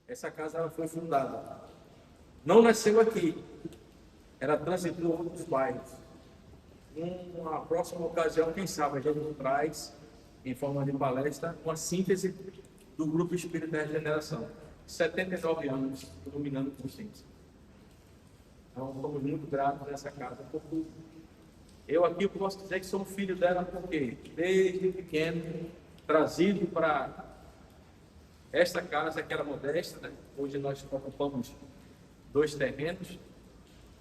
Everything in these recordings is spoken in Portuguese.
Essa casa ela foi fundada. Não nasceu aqui, ela transitou outros bairros. Numa próxima ocasião, quem sabe, a gente traz, em forma de palestra, uma síntese do Grupo Espírita Regeneração. 79 anos iluminando consciência. Então, somos muito gratos nessa casa por tudo. Eu aqui posso dizer que sou um filho dela, porque desde pequeno, trazido para esta casa, que era modesta, né? Hoje nós ocupamos 2 terrenos.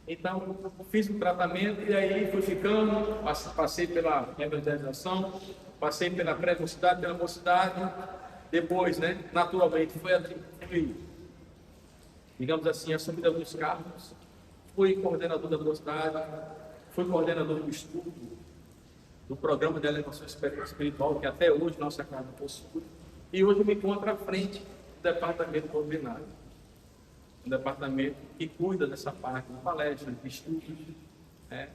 Então, fiz um tratamento e aí fui ficando, passei pela evangelização, passei pela pré-mocidade, pela mocidade, depois, né, naturalmente, fui, digamos assim, assumida alguns cargos, fui coordenador da mocidade, fui coordenador do estudo, do programa de elevação espiritual, que até hoje nossa casa possui, e hoje me encontro à frente do departamento doutrinário. Um departamento que cuida dessa parte de palestras, de estudos, né?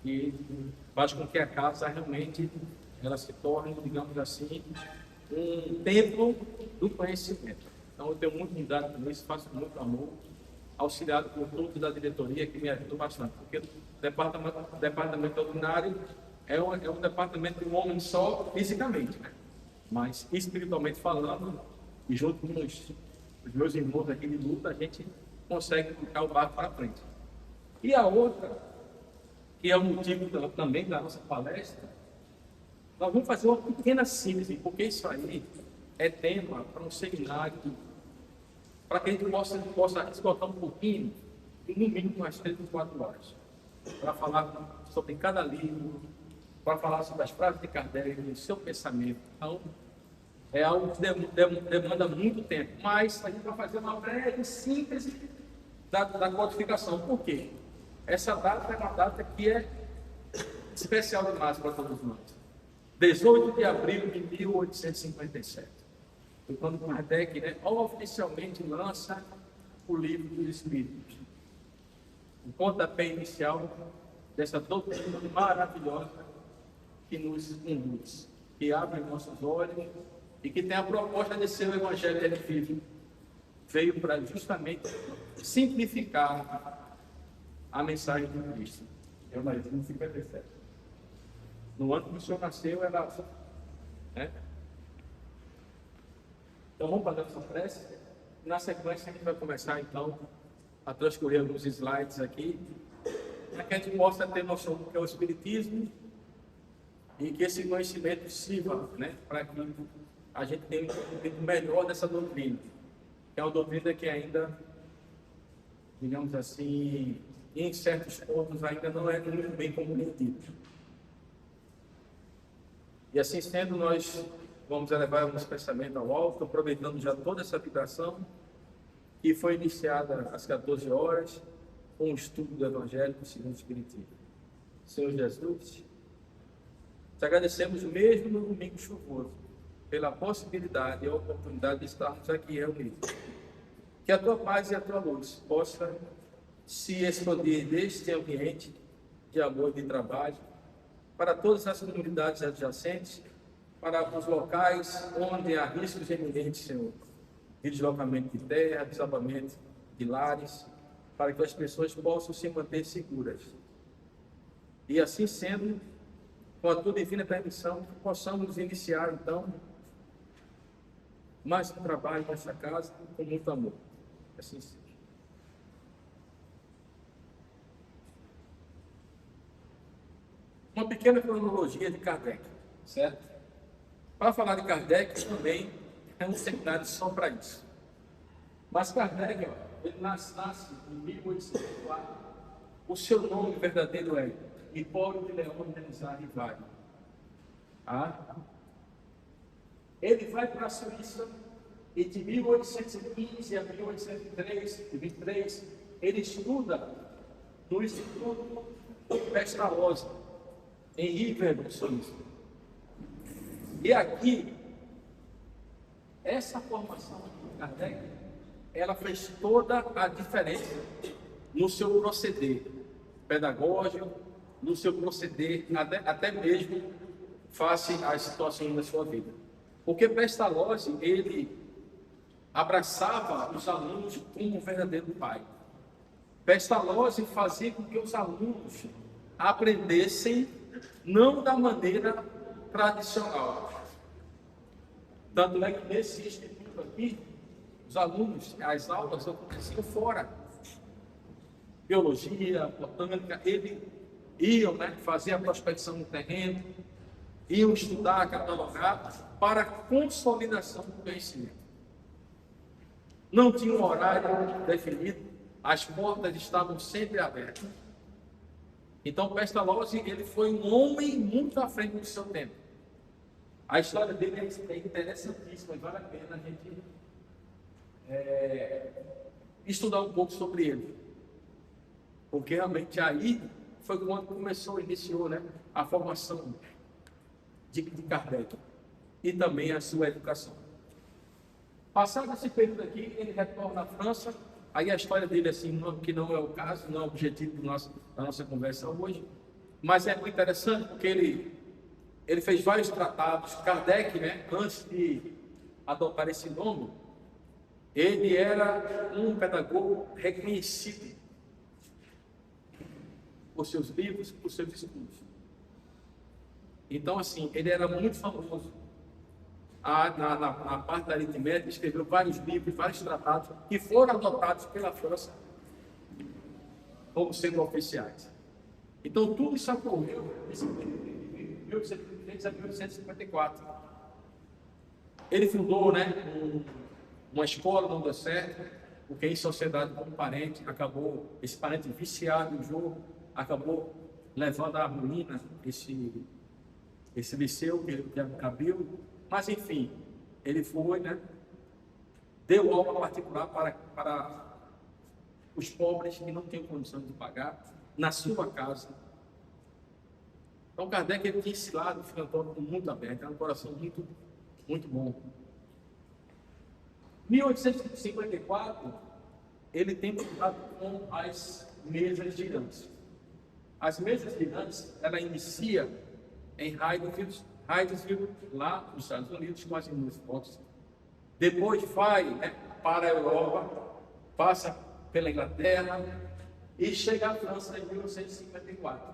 E faz com que a casa realmente ela se torne, digamos assim, um templo do conhecimento. Então eu tenho muito cuidado com isso, faço muito amor, auxiliado por todos da diretoria que me ajudou bastante, porque o departamento doutrinário é um departamento de um homem só fisicamente, né? Mas espiritualmente falando, e junto com os meus irmãos aqui de luta, a gente consegue colocar o barco para frente. E a outra, que é o motivo também da nossa palestra, nós vamos fazer uma pequena síntese, porque isso aí é tema para um seminário, para que a gente possa esgotar um pouquinho, no mínimo umas 34 horas, para falar sobre cada livro, para falar sobre as frases de Kardec, o seu pensamento. Então, é algo que demanda muito tempo, mas a gente vai fazer uma breve síntese da codificação. Por quê? Essa data é uma data que é especial demais para todos nós. 18 de abril de 1857. Foi quando Kardec, né, oficialmente lança o Livro dos Espíritos. O pontapé inicial dessa doutrina maravilhosa que nos conduz, que abre nossos olhos e que tem a proposta de ser o Evangelho vivo. Veio para justamente simplificar a mensagem de Cristo. Eu nasci em 57. No ano que o senhor nasceu, era... né? Então vamos fazer essa prece. Na sequência a gente vai começar então a transcorrer alguns slides aqui, para que a gente possa ter noção do que é o Espiritismo e que esse conhecimento sirva, né, para que a gente tenha um entendimento melhor dessa doutrina, que é uma doutrina que ainda, digamos assim, em certos pontos ainda não é muito bem compreendida. E assim sendo, nós vamos elevar o nosso pensamento ao alto, aproveitando já toda essa vibração que foi iniciada às 14 horas, com o estudo do Evangelho segundo o Espiritismo. Senhor Jesus, te agradecemos mesmo no domingo chuvoso, pela possibilidade e a oportunidade de estarmos aqui reunidos. Que a tua paz e a tua luz possa se expandir deste ambiente de amor e de trabalho para todas as comunidades adjacentes, para os locais onde há riscos eminentes, Senhor, de deslocamento de terra, desabamento de lares, para que as pessoas possam se manter seguras. E assim sendo, com a tua divina permissão, possamos iniciar então mais um trabalho nessa casa com muito amor. Assim seja. Uma pequena cronologia de Kardec, certo? Para falar de Kardec também é um seminário só para isso. Mas Kardec, ele nasce em 1804. O seu nome verdadeiro é Hipólito de Leão Denizar Rivaio. Ele vai para a Suíça e de 1815 a 1823 ele estuda no Instituto Pestalozzi, em Rivero, Suíça. E aqui, essa formação de Kardec, ela fez toda a diferença no seu proceder pedagógico, no seu proceder até mesmo face às situações da sua vida. Porque Pestalozzi, ele abraçava os alunos como um verdadeiro pai. Pestalozzi fazia com que os alunos aprendessem não da maneira tradicional. Tanto é que nesse instituto aqui, os alunos, as aulas aconteciam fora. Biologia, botânica, eles iam, fazer a prospecção no terreno, iam estudar, catalogar, para a consolidação do conhecimento. Não tinha um horário definido, as portas estavam sempre abertas. Então, Pestalozzi, ele foi um homem muito à frente do seu tempo. A história dele é interessantíssima e vale a pena a gente estudar um pouco sobre ele. Porque realmente aí foi quando iniciou a formação de Kardec e também a sua educação. Passado esse período aqui, ele retorna à França. Aí a história dele, assim, que não é o caso, não é o objetivo da nossa conversa hoje, mas é muito interessante porque ele fez vários tratados. Kardec, antes de adotar esse nome, ele era um pedagogo reconhecido por seus livros, por seus estudos. Então, assim, ele era muito famoso. Na parte da aritmética, escreveu vários livros, vários tratados, que foram adotados pela França como sendo oficiais. Então, tudo isso ocorreu nesse período de 1833 a 1854. Ele fundou uma escola, não deu certo, porque em sociedade com um parente, esse parente viciado no jogo, acabou levando à ruína esse liceu que abriu. Mas, enfim, ele foi, deu aula particular para os pobres que não tinham condição de pagar, na sua casa. Então, Kardec, ele tinha esse lado filantrópico muito aberto, era um coração muito, muito bom. Em 1854, ele tem contato com as mesas girantes. As mesas girantes, ela inicia em Hydesville, lá nos Estados Unidos, com as inúmeras fotos. Depois vai para a Europa, passa pela Inglaterra e chega à França em 1854.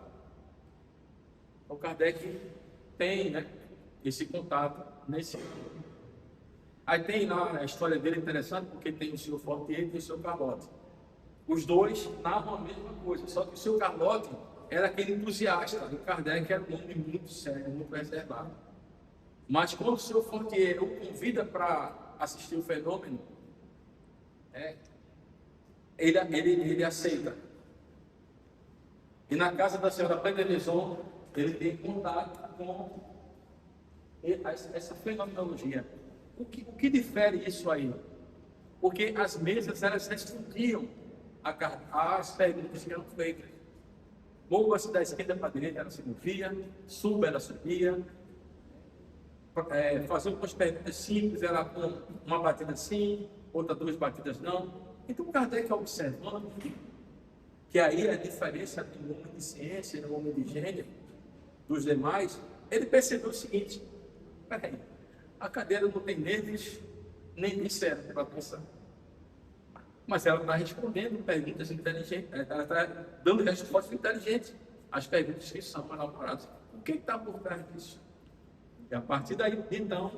O Kardec tem esse contato nesse ano. Aí tem lá a história dele interessante, porque tem o Sr. Fortier e o Sr. Carlotti. Os dois narram a mesma coisa, só que o Sr. Carlotti era aquele entusiasta, o Kardec era um homem muito sério, muito reservado. Mas quando o Sr. Fortier o convida para assistir o fenômeno, ele aceita. E na casa da senhora Pendelison, ele tem contato com essa fenomenologia. O que difere isso aí? Porque as mesas, elas respondiam às perguntas que eram feitas. Mova-se da esquerda para a direita, ela se movia, suba, ela subia. Fazia umas perguntas simples, ela com uma batida sim, outra 2 batidas não. Então, Kardec observando que aí a diferença do homem de ciência e do homem de gênio dos demais, ele percebeu o seguinte: peraí, a cadeira não tem nervos nem cérebro para pensar. Mas ela está respondendo perguntas inteligentes, ela está dando respostas inteligentes às perguntas que são elaboradas. O que está por trás disso? E a partir daí, então,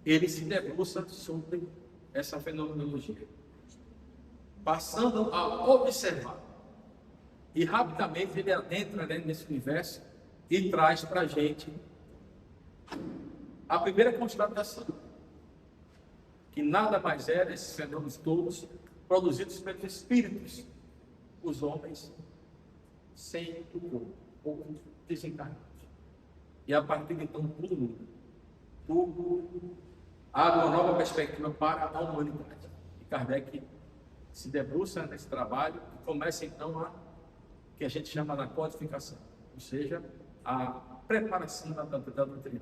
ele se debruça sobre essa fenomenologia, passando a observar. E rapidamente ele adentra nesse universo e traz para a gente a primeira constatação, que nada mais era esses fenômenos todos produzidos pelos espíritos, os homens sem o corpo, ou desencarnados. E a partir de então tudo muda. Tudo abre uma nova perspectiva para a humanidade. E Kardec se debruça nesse trabalho e começa então que a gente chama da codificação, ou seja, a preparação da doutrina.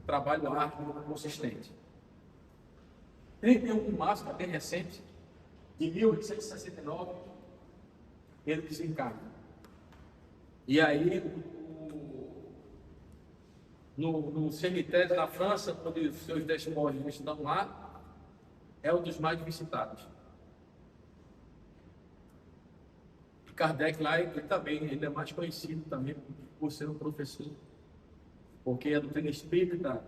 Trabalho árduo, consistente. 31 de março, bem recente, de 1869, ele desencarna. E aí, no cemitério da França, onde os seus despojos estão lá, é um dos mais visitados. Kardec lá, ele também, ele é mais conhecido também por ser um professor, porque a doutrina espírita,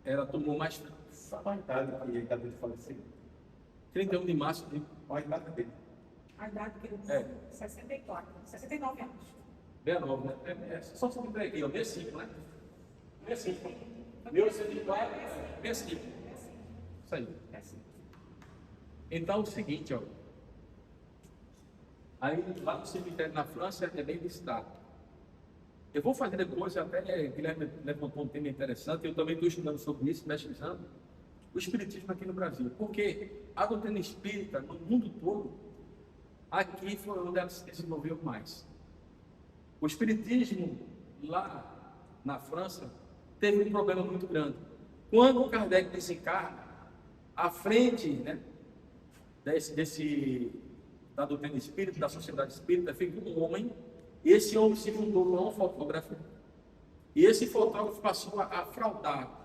ela tomou mais... Sabe a idade que ele acabou de falecer? 31 de março de... Qual a idade dele? A idade que ele É. tem, 64, 69 anos. 69, né? Só se me aqui, ó, 65, né? 65. 1804, 65. Isso aí. Então, é o seguinte, ó. Aí, lá no cemitério na França, é bem visitado. Eu vou fazer depois, até Guilherme levantou um tema interessante, eu também estou estudando sobre isso, pesquisando, o espiritismo aqui no Brasil. Porque a doutrina espírita, no mundo todo, aqui foi onde ela se desenvolveu mais. O espiritismo, lá na França, teve um problema muito grande. Quando Kardec desencarna, à frente, né, da doutrina espírita, da sociedade espírita, fica um homem, e esse homem se juntou com um fotógrafo, e esse fotógrafo passou a fraudar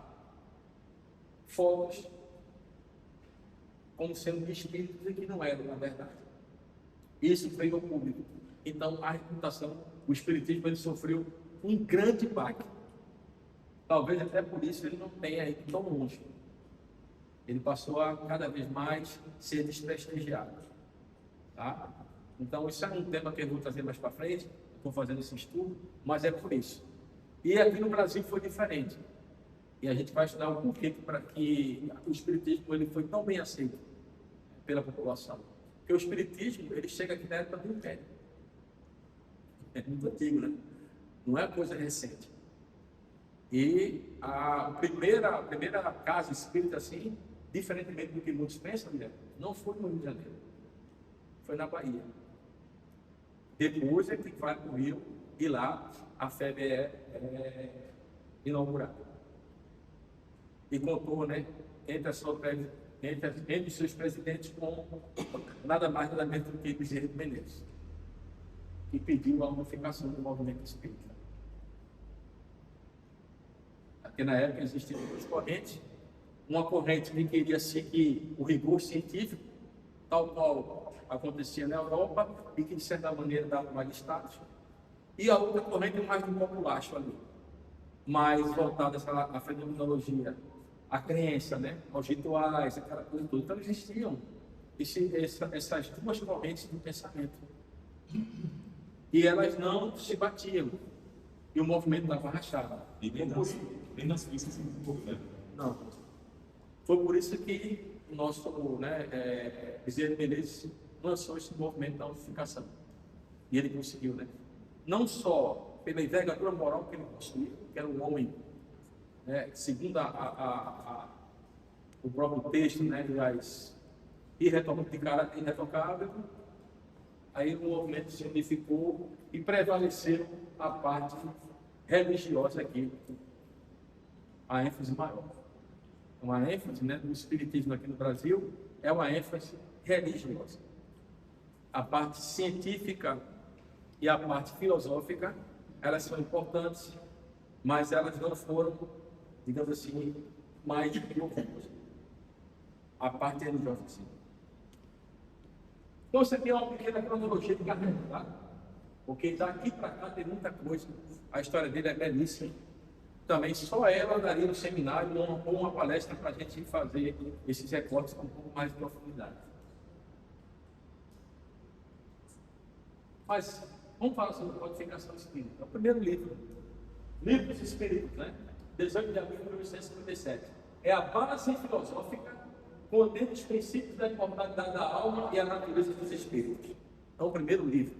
fotos como sendo de espíritos e que não eram, na verdade. Isso veio ao público. Então, a reputação, o espiritismo, ele sofreu um grande baque. Talvez até por isso ele não tenha ido tão longe. Ele passou a cada vez mais ser desprestigiado. Tá? Então, isso é um tema que eu vou trazer mais para frente. Estou fazendo esse estudo, mas é por isso. E aqui no Brasil foi diferente. E a gente vai estudar o porquê para que o espiritismo ele foi tão bem aceito pela população. Porque o espiritismo ele chega aqui na época do Império. É muito antigo, né? Não é coisa recente. E a primeira casa espírita, assim, diferentemente do que muitos pensam, não foi no Rio de Janeiro. Foi na Bahia. Depois é que vai para o Rio e lá a FEB é inaugurada. E contou, né, entre os seus presidentes com nada mais nada menos do que Bezerra de Menezes, que pediu a unificação do movimento espírita. Porque na época existiam duas correntes, uma corrente que queria seguir o rigor científico, tal qual acontecia na Europa e que de certa maneira dava mais status, e a outra corrente mais do populacho ali, mais voltada à fenomenologia, à crença, né, aos rituais, aquela coisa toda. Então existiam essas duas correntes de pensamento e elas não se batiam e o movimento estava rachado. E nem nas pistas um pouco, né? Não. Foi por isso que o nosso, né, Bezerra de Menezes lançou esse movimento da unificação. E ele conseguiu, né? Não só pela envergadura moral que ele possuía, que era um homem, né, segundo o próprio texto, né, das irretocável, aí o movimento se unificou e prevaleceu a parte religiosa aqui, a ênfase maior. Uma ênfase, né, do espiritismo aqui no Brasil é uma ênfase religiosa. A parte científica e a parte filosófica, elas são importantes, mas elas não foram, digamos assim, mais profundas. A parte religiosa, sim. Então, isso aqui é uma pequena cronologia de Kardec, tá? Porque daqui para cá tem muita coisa. A história dele é belíssima. Também só ela daria no seminário ou uma palestra para a gente fazer esses recortes com um pouco mais de profundidade. Mas vamos falar sobre a codificação espírita. É o primeiro livro. Livro dos Espíritos, né? 18 de abril de 1957. É a base filosófica contendo os princípios da imortalidade da alma e a natureza dos espíritos. É o primeiro livro.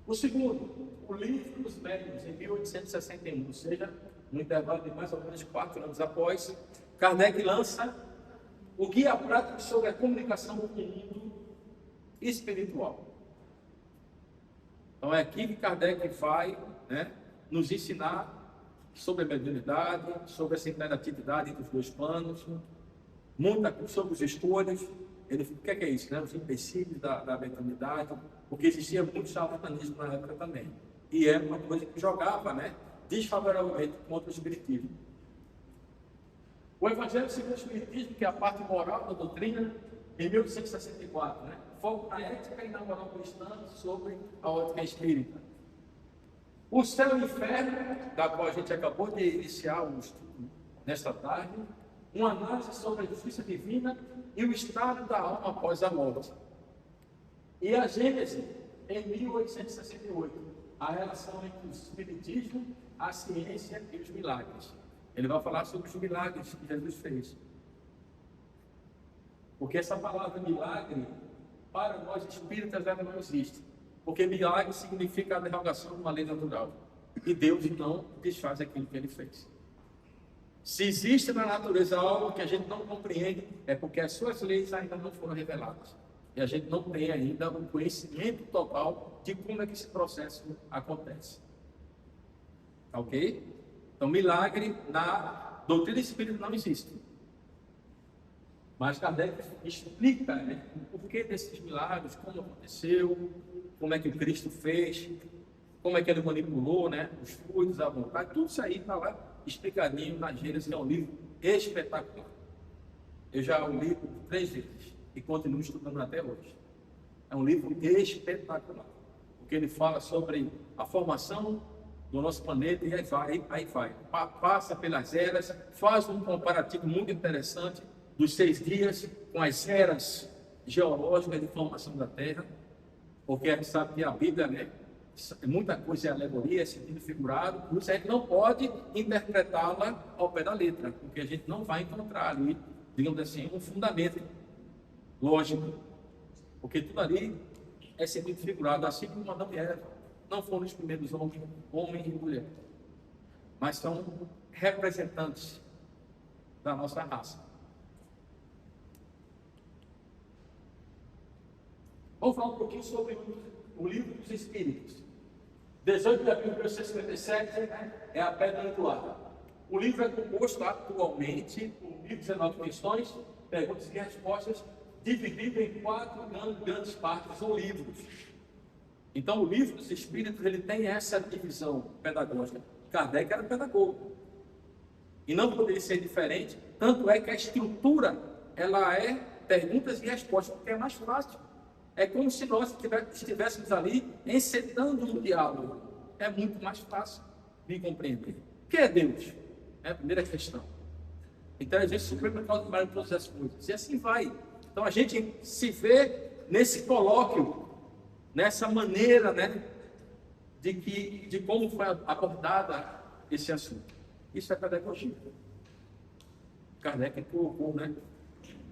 O segundo, o Livro dos Médiuns, em 1861, ou seja, no intervalo de mais ou menos 4 anos após, Kardec lança o Guia Prático sobre a Comunicação com o Mundo Espiritual. Então é aqui que Kardec vai, né, nos ensinar sobre a mediunidade, sobre essa interatividade entre os dois planos, muita coisa sobre os escolhas. Ele, o que é isso, né? Os empecilhos da mediunidade, porque existia muito charlatanismo na época também. E era uma coisa que jogava, né, desfavoravelmente contra o espiritismo. O Evangelho segundo o Espiritismo, que é a parte moral da doutrina, em 1864, né? Foco na ética e na moral cristã sobre a ótica espírita. O céu e o inferno, da qual a gente acabou de iniciar o estudo nesta tarde, uma análise sobre a justiça divina e o estado da alma após a morte. E a Gênese, em 1868, a relação entre o Espiritismo, a ciência e os milagres. Ele vai falar sobre os milagres que Jesus fez. Porque essa palavra milagre, para nós espíritas, ela não existe. Porque milagre significa a derrogação de uma lei natural. E Deus não desfaz aquilo que ele fez. Se existe na natureza algo que a gente não compreende, é porque as suas leis ainda não foram reveladas. E a gente não tem ainda um conhecimento total de como é que esse processo acontece. Tá ok? Então, milagre na doutrina espírita não existe. Mas Kardec explica, né, o porquê desses milagres, como aconteceu, como é que o Cristo fez, como é que ele manipulou, né, os fluidos, a vontade, tudo isso aí está lá explicadinho na Gênesis, é um livro espetacular. Eu já o li 3 vezes e continuo estudando até hoje. É um livro espetacular, porque ele fala sobre a formação do nosso planeta e aí vai. Passa pelas eras, faz um comparativo muito interessante dos 6 dias com as eras geológicas de formação da Terra, porque a gente sabe que a Bíblia, né, muita coisa é alegoria, é sentido figurado, por isso a gente não pode interpretá-la ao pé da letra, porque a gente não vai encontrar ali, digamos assim, um fundamento lógico, porque tudo ali é sentido figurado, assim como Adão e Eva não foram os primeiros homens, homem e mulher, mas são representantes da nossa raça. Vamos falar um pouquinho sobre o Livro dos Espíritos. 18 de abril de 1857 é a Pedra Angular. O livro é composto atualmente por 1.019 questões, perguntas e respostas, dividido em 4 grandes partes ou livros. Então, o Livro dos Espíritos ele tem essa divisão pedagógica. Kardec era pedagogo. E não poderia ser diferente, tanto é que a estrutura ela é perguntas e respostas, porque é mais fácil. É como se nós estivéssemos ali encetando um diálogo. É muito mais fácil de compreender. O que é Deus? É a primeira questão. Então, a gente suprema a causa de todas as coisas. E assim vai. Então, a gente se vê nesse colóquio, nessa maneira, né, de como foi abordada esse assunto. Isso é pedagogia. Kardec colocou, né,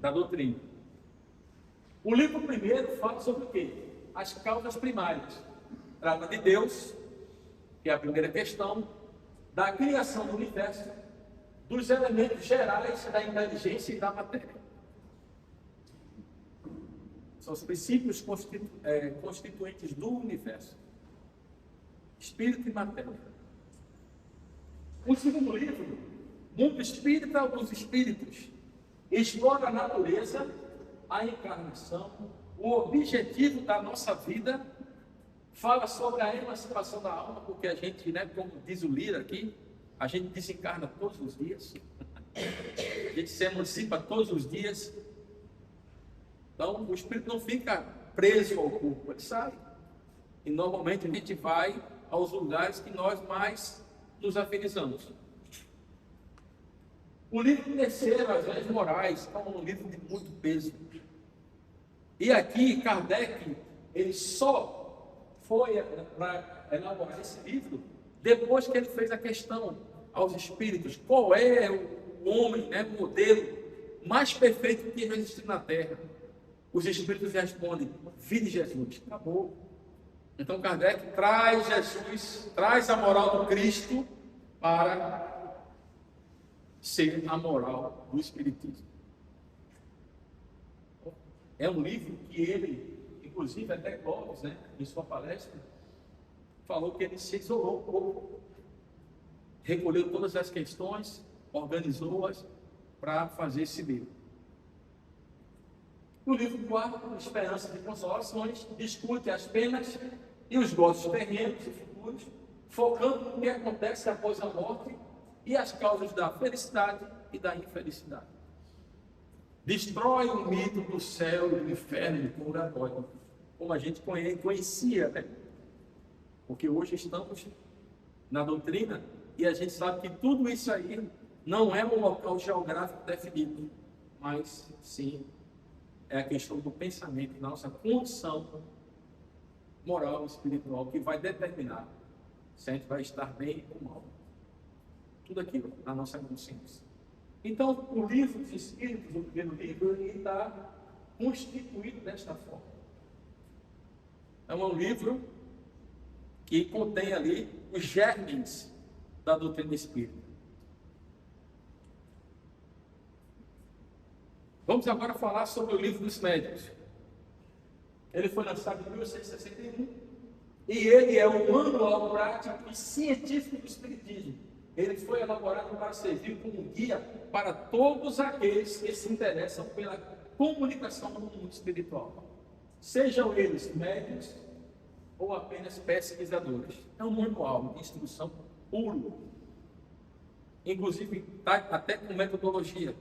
da doutrina. O livro primeiro fala sobre o quê? As causas primárias. Trata de Deus, que é a primeira questão, da criação do universo, dos elementos gerais da inteligência e da matéria. São os princípios constituintes do universo. Espírito e matéria. O segundo livro, Mundo Espírita dos Espíritos, explora a natureza, a encarnação, o objetivo da nossa vida, fala sobre a emancipação da alma, porque a gente, né, como diz o Lira aqui, a gente desencarna todos os dias, a gente se emancipa todos os dias. Então, o espírito não fica preso ao corpo, ele sai. E normalmente a gente vai aos lugares que nós mais nos afinizamos. O livro terceiro, As Leis Morais, é um livro de muito peso. E aqui, Kardec, ele só foi para elaborar esse livro depois que ele fez a questão aos espíritos: qual é o homem, né, o modelo mais perfeito que já existiu na Terra? Os espíritos respondem: vide Jesus. Acabou. Então Kardec traz Jesus, traz a moral do Cristo para ser a moral do Espiritismo. É um livro que ele, inclusive até Clóvis, né, em sua palestra, falou que ele se isolou um pouco, recolheu todas as questões, organizou-as para fazer esse livro. O livro 4, Esperança de Consolações, discute as penas e os gozos terrenos e futuros, focando no que acontece após a morte e as causas da felicidade e da infelicidade. Destrói o mito do céu e do inferno e do purgatório, como a gente conhecia, né? Porque hoje estamos na doutrina e a gente sabe que tudo isso aí não é um local geográfico definido, mas sim é a questão do pensamento, nossa condição moral e espiritual que vai determinar se a gente vai estar bem ou mal. Tudo aquilo na nossa consciência. Então, o livro dos Espíritos, o primeiro livro, ele está constituído desta forma. É um livro que contém ali os germes da doutrina espírita. Vamos agora falar sobre o livro dos médiuns. Ele foi lançado em 1861 e ele é um manual prático e científico do espiritismo. Ele foi elaborado para servir como guia para todos aqueles que se interessam pela comunicação no mundo espiritual, sejam eles médiuns ou apenas pesquisadores. É um manual de instrução puro, inclusive até com metodologia.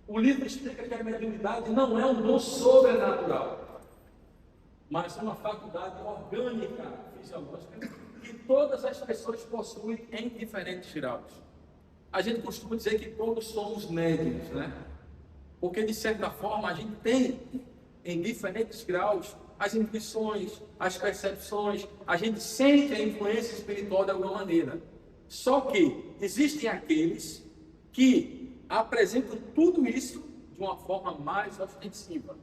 O livro explica que a mediunidade não é um dom sobrenatural, mas uma faculdade orgânica, fisiológica, que todas as pessoas possuem em diferentes graus. A gente costuma dizer que todos somos médiuns, né? Porque, de certa forma, a gente tem, em diferentes graus, as intuições, as percepções, a gente sente a influência espiritual de alguma maneira. Só que existem aqueles que apresentam tudo isso de uma forma mais ostensiva.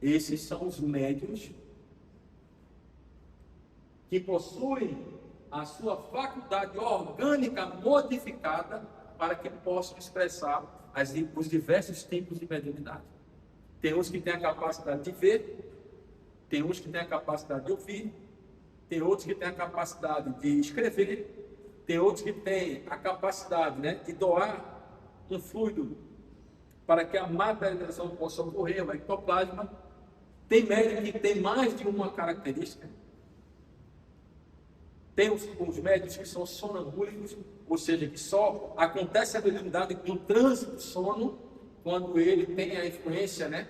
Esses são os médiuns que possuem a sua faculdade orgânica modificada para que possam expressar os diversos tipos de mediunidade. Tem uns que têm a capacidade de ver, tem uns que têm a capacidade de ouvir, tem outros que têm a capacidade de escrever, tem outros que têm a capacidade, né, de doar um fluido para que a materialização possa ocorrer, o ectoplasma. Tem médium que tem mais de uma característica. Tem os médios que são sonambúlicos, ou seja, que só acontece a mediunidade no trânsito do sono, quando ele tem a influência, né,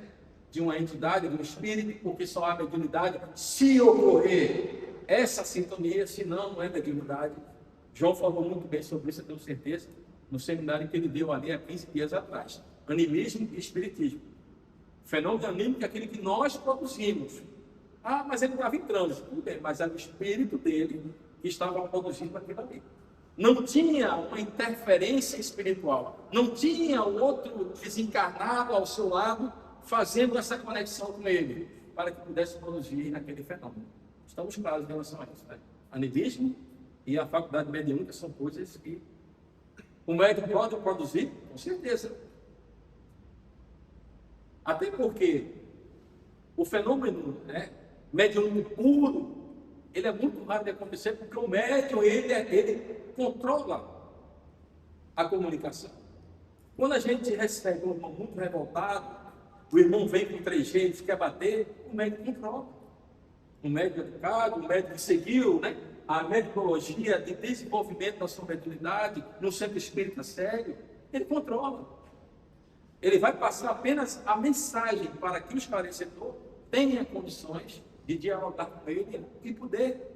de uma entidade, de um espírito, porque só há mediunidade se ocorrer essa sintonia, senão não é mediunidade. João falou muito bem sobre isso, eu tenho certeza, no seminário que ele deu ali há 15 dias atrás. Animismo e espiritismo. O fenômeno anímico é aquele que nós produzimos. Ah, mas ele estava em trânsito. Tudo bem, mas era o espírito dele que estava produzindo aquilo ali. Não tinha uma interferência espiritual. Não tinha um outro desencarnado ao seu lado fazendo essa conexão com ele para que pudesse produzir aquele fenômeno. Estamos claros em relação a isso, né? Animismo e a faculdade mediúnica são coisas que o médium pode produzir, com certeza. Até porque o fenômeno, né, mediúnico puro, ele é muito raro de acontecer, porque o médium, ele controla a comunicação. Quando a gente recebe um irmão muito revoltado, o irmão vem com trejeitos, quer bater, o médium controla. Um médium educado, um médium que seguiu, né, a metodologia de desenvolvimento da sua mediunidade no centro espírita sério, ele controla. Ele vai passar apenas a mensagem para que o esclarecedor tenha condições de dialogar com ele e poder,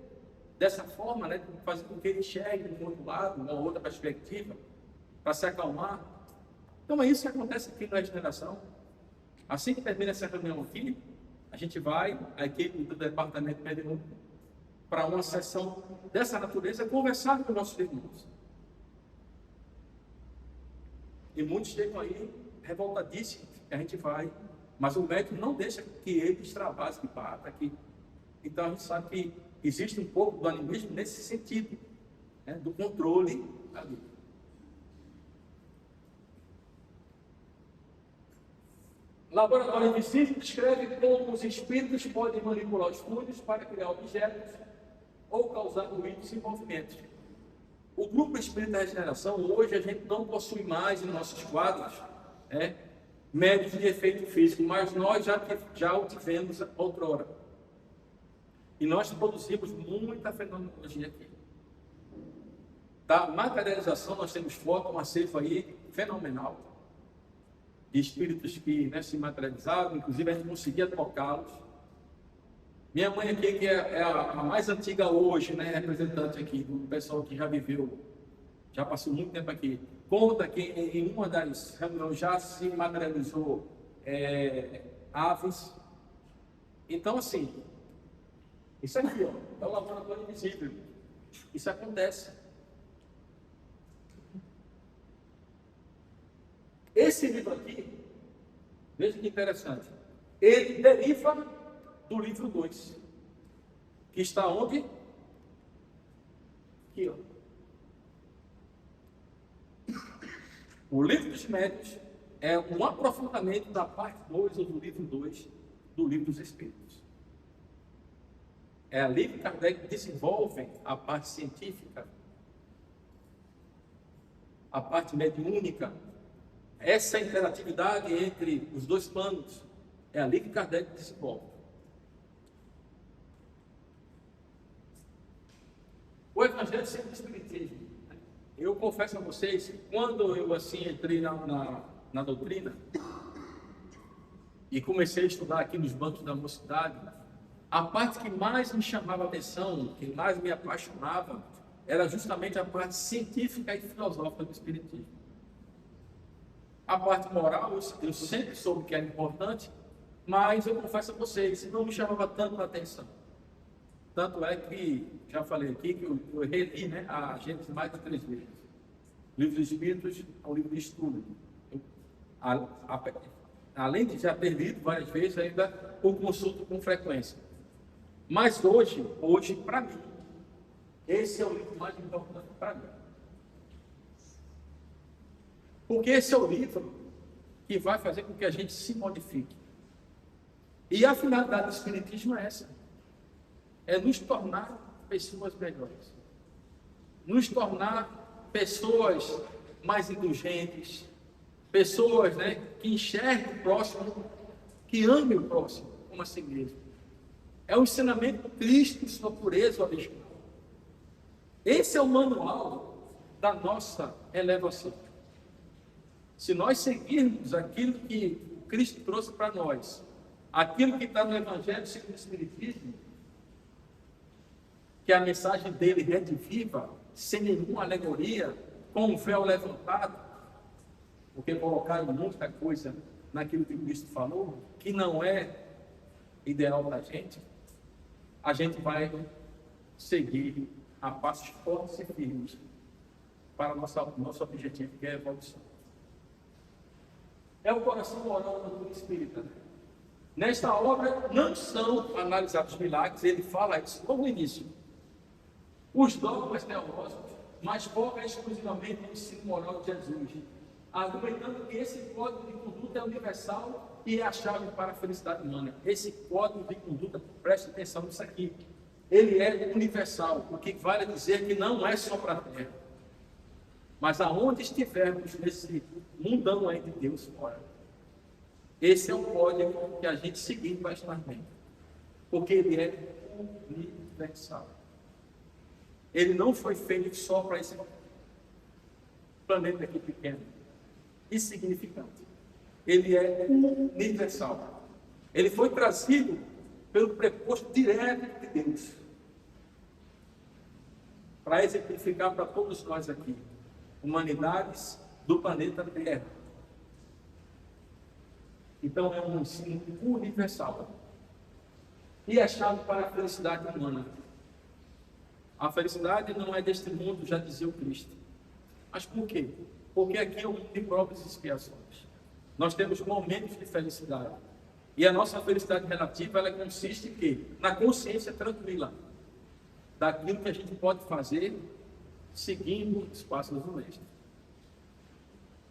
dessa forma, né, fazer com que ele enxergue de um outro lado, uma outra perspectiva, para se acalmar. Então é isso que acontece aqui na regeneração. Assim que termina essa reunião aqui, a gente vai, a equipe do departamento mediúnico, para uma sessão dessa natureza, conversar com nossos irmãos. E muitos chegam aí revoltadíssimos, que a gente vai, mas o médico não deixa que ele extravase de pata aqui. Então a gente sabe que existe um pouco do animismo nesse sentido, né, do controle ali. Laboratório Invisível descreve como os espíritos podem manipular os fluidos para criar objetos ou causar ruídos e movimentos. O grupo Espírita Regeneração, hoje a gente não possui mais em nossos quadros médios de efeito físico, mas nós já o tivemos outrora. E nós produzimos muita fenomenologia aqui. Da materialização, nós temos foto, um acervo aí fenomenal de espíritos que, né, se materializaram, inclusive a gente conseguia tocá-los. Minha mãe aqui, que é a mais antiga hoje, né, representante aqui do pessoal que já viveu, já passou muito tempo aqui, conta que em uma das reuniões já se materializou aves. Então, assim, isso aqui, ó, é o laboratório invisível. Isso acontece. Esse livro aqui, veja que interessante, ele deriva do livro 2, que está onde? Aqui, ó. O livro dos médiuns é um aprofundamento da parte 2 ou do livro 2 do livro dos Espíritos. É ali que Kardec desenvolve a parte científica, a parte mediúnica, essa interatividade entre os dois planos. É ali que Kardec desenvolve. O Evangelho sempre o Espiritismo. Eu confesso a vocês, quando eu assim entrei na doutrina e comecei a estudar aqui nos bancos da mocidade, a parte que mais me chamava a atenção, que mais me apaixonava, era justamente a parte científica e filosófica do Espiritismo. A parte moral, eu sempre soube que era importante, mas eu confesso a vocês, não me chamava tanto a atenção. Tanto é que, já falei aqui, que eu reli, né, a Gênesis mais de 3 vezes. O livro dos Espíritos é um livro de estudo. Além de já ter lido várias vezes, ainda o consulto com frequência. Mas hoje para mim, esse é o livro mais importante para mim. Porque esse é o livro que vai fazer com que a gente se modifique. E a finalidade do Espiritismo é essa. É nos tornar pessoas melhores. Nos tornar pessoas mais indulgentes. Pessoas, né, que enxerguem o próximo, que amem o próximo como a si mesmo. É o ensinamento do Cristo em sua pureza original. Esse é o manual da nossa elevação. Se nós seguirmos aquilo que o Cristo trouxe para nós, aquilo que está no Evangelho segundo o Espiritismo, que a mensagem dele rediviva, sem nenhuma alegoria, com o véu levantado, porque colocaram muita coisa naquilo que o Cristo falou, que não é ideal da gente, a gente vai seguir a passos fortes e firmes para o nosso objetivo, que é a evolução. É o coração moral da doutrina espírita. Nesta obra não são analisados milagres, ele fala isso logo no início. Os dogmas teológicos, mas foca exclusivamente no ensino moral de Jesus, argumentando que esse código de conduta é universal e é a chave para a felicidade humana. Esse código de conduta, preste atenção nisso aqui, ele é universal, o que vale dizer que não é só para a Terra. Mas aonde estivermos nesse mundão aí de Deus fora, esse é o código que a gente seguir vai estar bem. Porque ele é universal. Ele não foi feito só para esse planeta aqui pequeno, insignificante. Ele é universal. Ele foi trazido pelo preposto direto de Deus, para exemplificar para todos nós aqui, humanidades do planeta Terra. Então é um ensino universal. E é chave para a felicidade humana. A felicidade não é deste mundo, já dizia o Cristo. Mas por quê? Porque aqui é um mundo de provas e expiações. Nós temos momentos de felicidade. E a nossa felicidade relativa, ela consiste em quê? Na consciência tranquila daquilo que a gente pode fazer seguindo os passos do Mestre.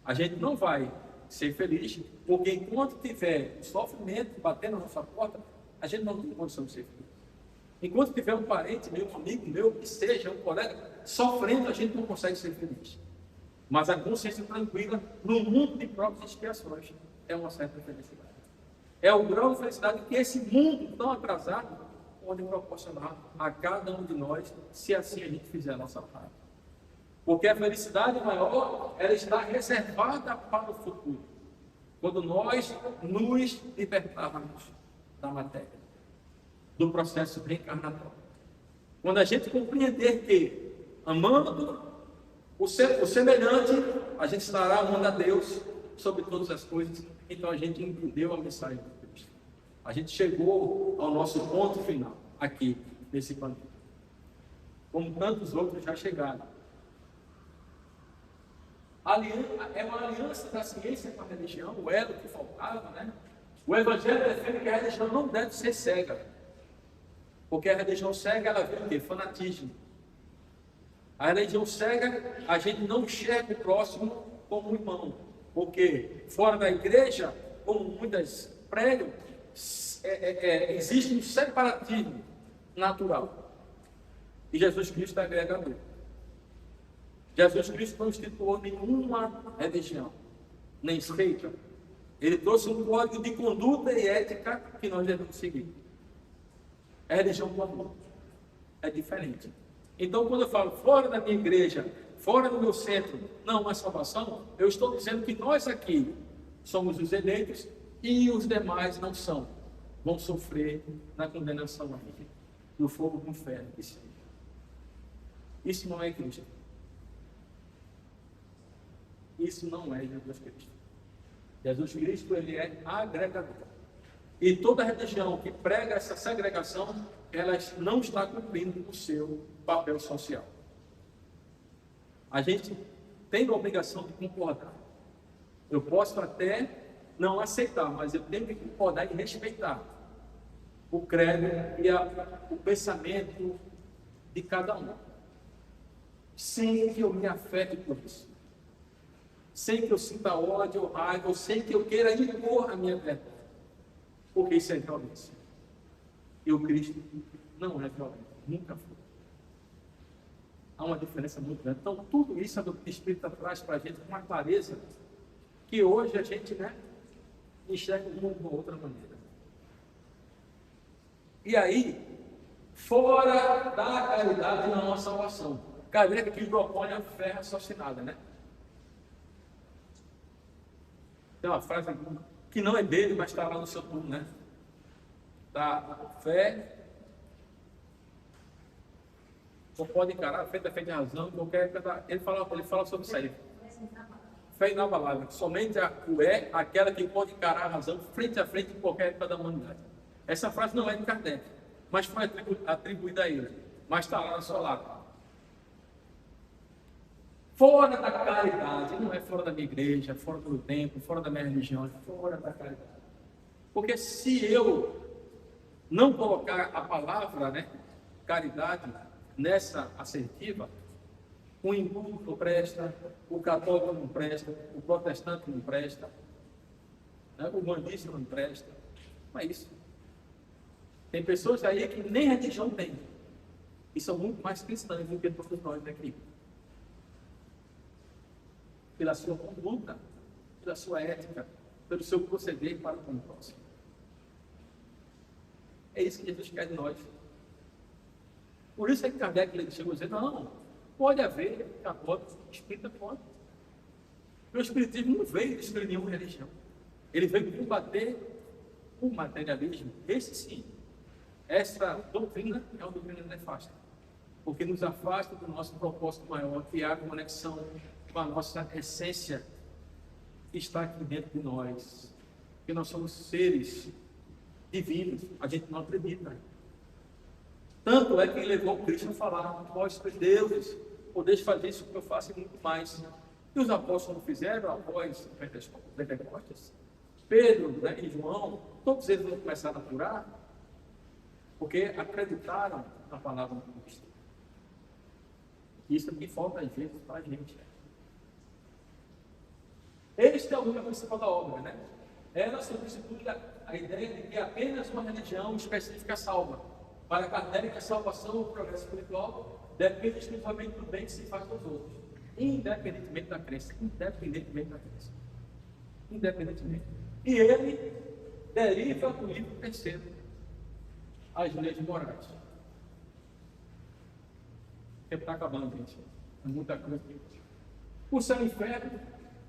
A gente não vai ser feliz, porque enquanto tiver sofrimento batendo na nossa porta, a gente não tem condição de ser feliz. Enquanto tiver um parente meu, um amigo meu, que seja um colega, sofrendo, a gente não consegue ser feliz. Mas a consciência tranquila, no mundo de provas e expiações, é uma certa felicidade. É o grau de felicidade que esse mundo tão atrasado pode proporcionar a cada um de nós, se assim a gente fizer a nossa parte. Porque a felicidade maior, ela está reservada para o futuro. Quando nós nos libertarmos da matéria, do processo reencarnatório. Quando a gente compreender que, amando o semelhante, a gente estará amando a Deus sobre todas as coisas. Então a gente entendeu a mensagem de Cristo. A gente chegou ao nosso ponto final, aqui, nesse planeta. Como tantos outros já chegaram. É uma aliança da ciência com a religião, o elo que faltava, né? O Evangelho defende que a religião não deve ser cega. Porque a religião cega, ela vê o quê? Fanatismo. A religião cega, a gente não enxerga o próximo como um irmão. Porque fora da igreja, como muitas pregam, existe um separatismo natural. E Jesus Cristo é agregador. Jesus Cristo não instituiu nenhuma religião, nem seita. Ele trouxe um código de conduta e ética que nós devemos seguir. É religião do amor. É diferente. Então, quando eu falo fora da minha igreja, fora do meu centro, não é salvação, eu estou dizendo que nós aqui somos os eleitos e os demais não são. Vão sofrer na condenação aqui, no fogo do inferno. Isso não é Cristo. Isso não é Jesus Cristo. Jesus Cristo, ele é agregador. E toda religião que prega essa segregação, ela não está cumprindo o seu papel social. A gente tem a obrigação de concordar. Eu posso até não aceitar, mas eu tenho que concordar e respeitar o credo e o pensamento de cada um. Sem que eu me afete por isso. Sem que eu sinta ódio ou raiva, ou sem que eu queira impor a minha verdade. Porque isso é violência. E o Cristo não é violento, nunca foi. Há uma diferença muito grande. Então, tudo isso a doutrina espírita traz para a gente com uma clareza que hoje a gente, enxerga o mundo de uma outra maneira. E aí, fora da caridade não há salvação. Kardec que propõe a fé raciocinada, Tem uma frase que não é dele, mas está lá no seu turno, Da fé. Não pode encarar, a fé é fé de razão, qualquer. Ele fala sobre isso aí. Fé inabalável. Somente aquela que pode encarar a razão frente a frente em qualquer época da humanidade. Essa frase não é de Kardec, mas foi atribuída a ele. Mas está lá na sua lata. Fora da caridade, não é fora da minha igreja, fora do meu templo, fora da minha religião, é fora da caridade. Porque se eu não colocar a palavra, caridade, nessa assertiva, o hindu não presta, o católico não presta, o protestante não presta, o bandista não presta. Não é isso. Tem pessoas aí que nem religião tem. E são muito mais cristãs do que todos nós aqui. Pela sua conduta, pela sua ética, pelo seu proceder para com o próximo. É isso que Jesus quer de nós. Por isso é que Kardec chegou a dizer, não, pode haver católico, espírita pode. O espiritismo não veio destruir nenhuma religião. Ele veio combater o materialismo. Esse sim. Essa doutrina é uma doutrina nefasta. Porque nos afasta do nosso propósito maior, que é a conexão com a nossa essência que está aqui dentro de nós. Porque nós somos seres divinos, a gente não acredita. Tanto é que levou Cristo a falar, vós sois deuses, podeis fazer isso que eu faço e muito mais. E os apóstolos fizeram após Pentecostes. Pedro e João, todos eles vão começar a curar, porque acreditaram na palavra de Cristo. Isso é o que falta às vezes para a gente. Este é o núcleo principal da obra, Ela substitui a ideia de que apenas uma religião específica salva. Para Kardec, a salvação ou o progresso espiritual depende exclusivamente do bem que se faz aos outros, independentemente da crença. Independentemente. E ele deriva do livro terceiro, as leis morais. O tempo está acabando, gente. É muita coisa. O céu e o inferno,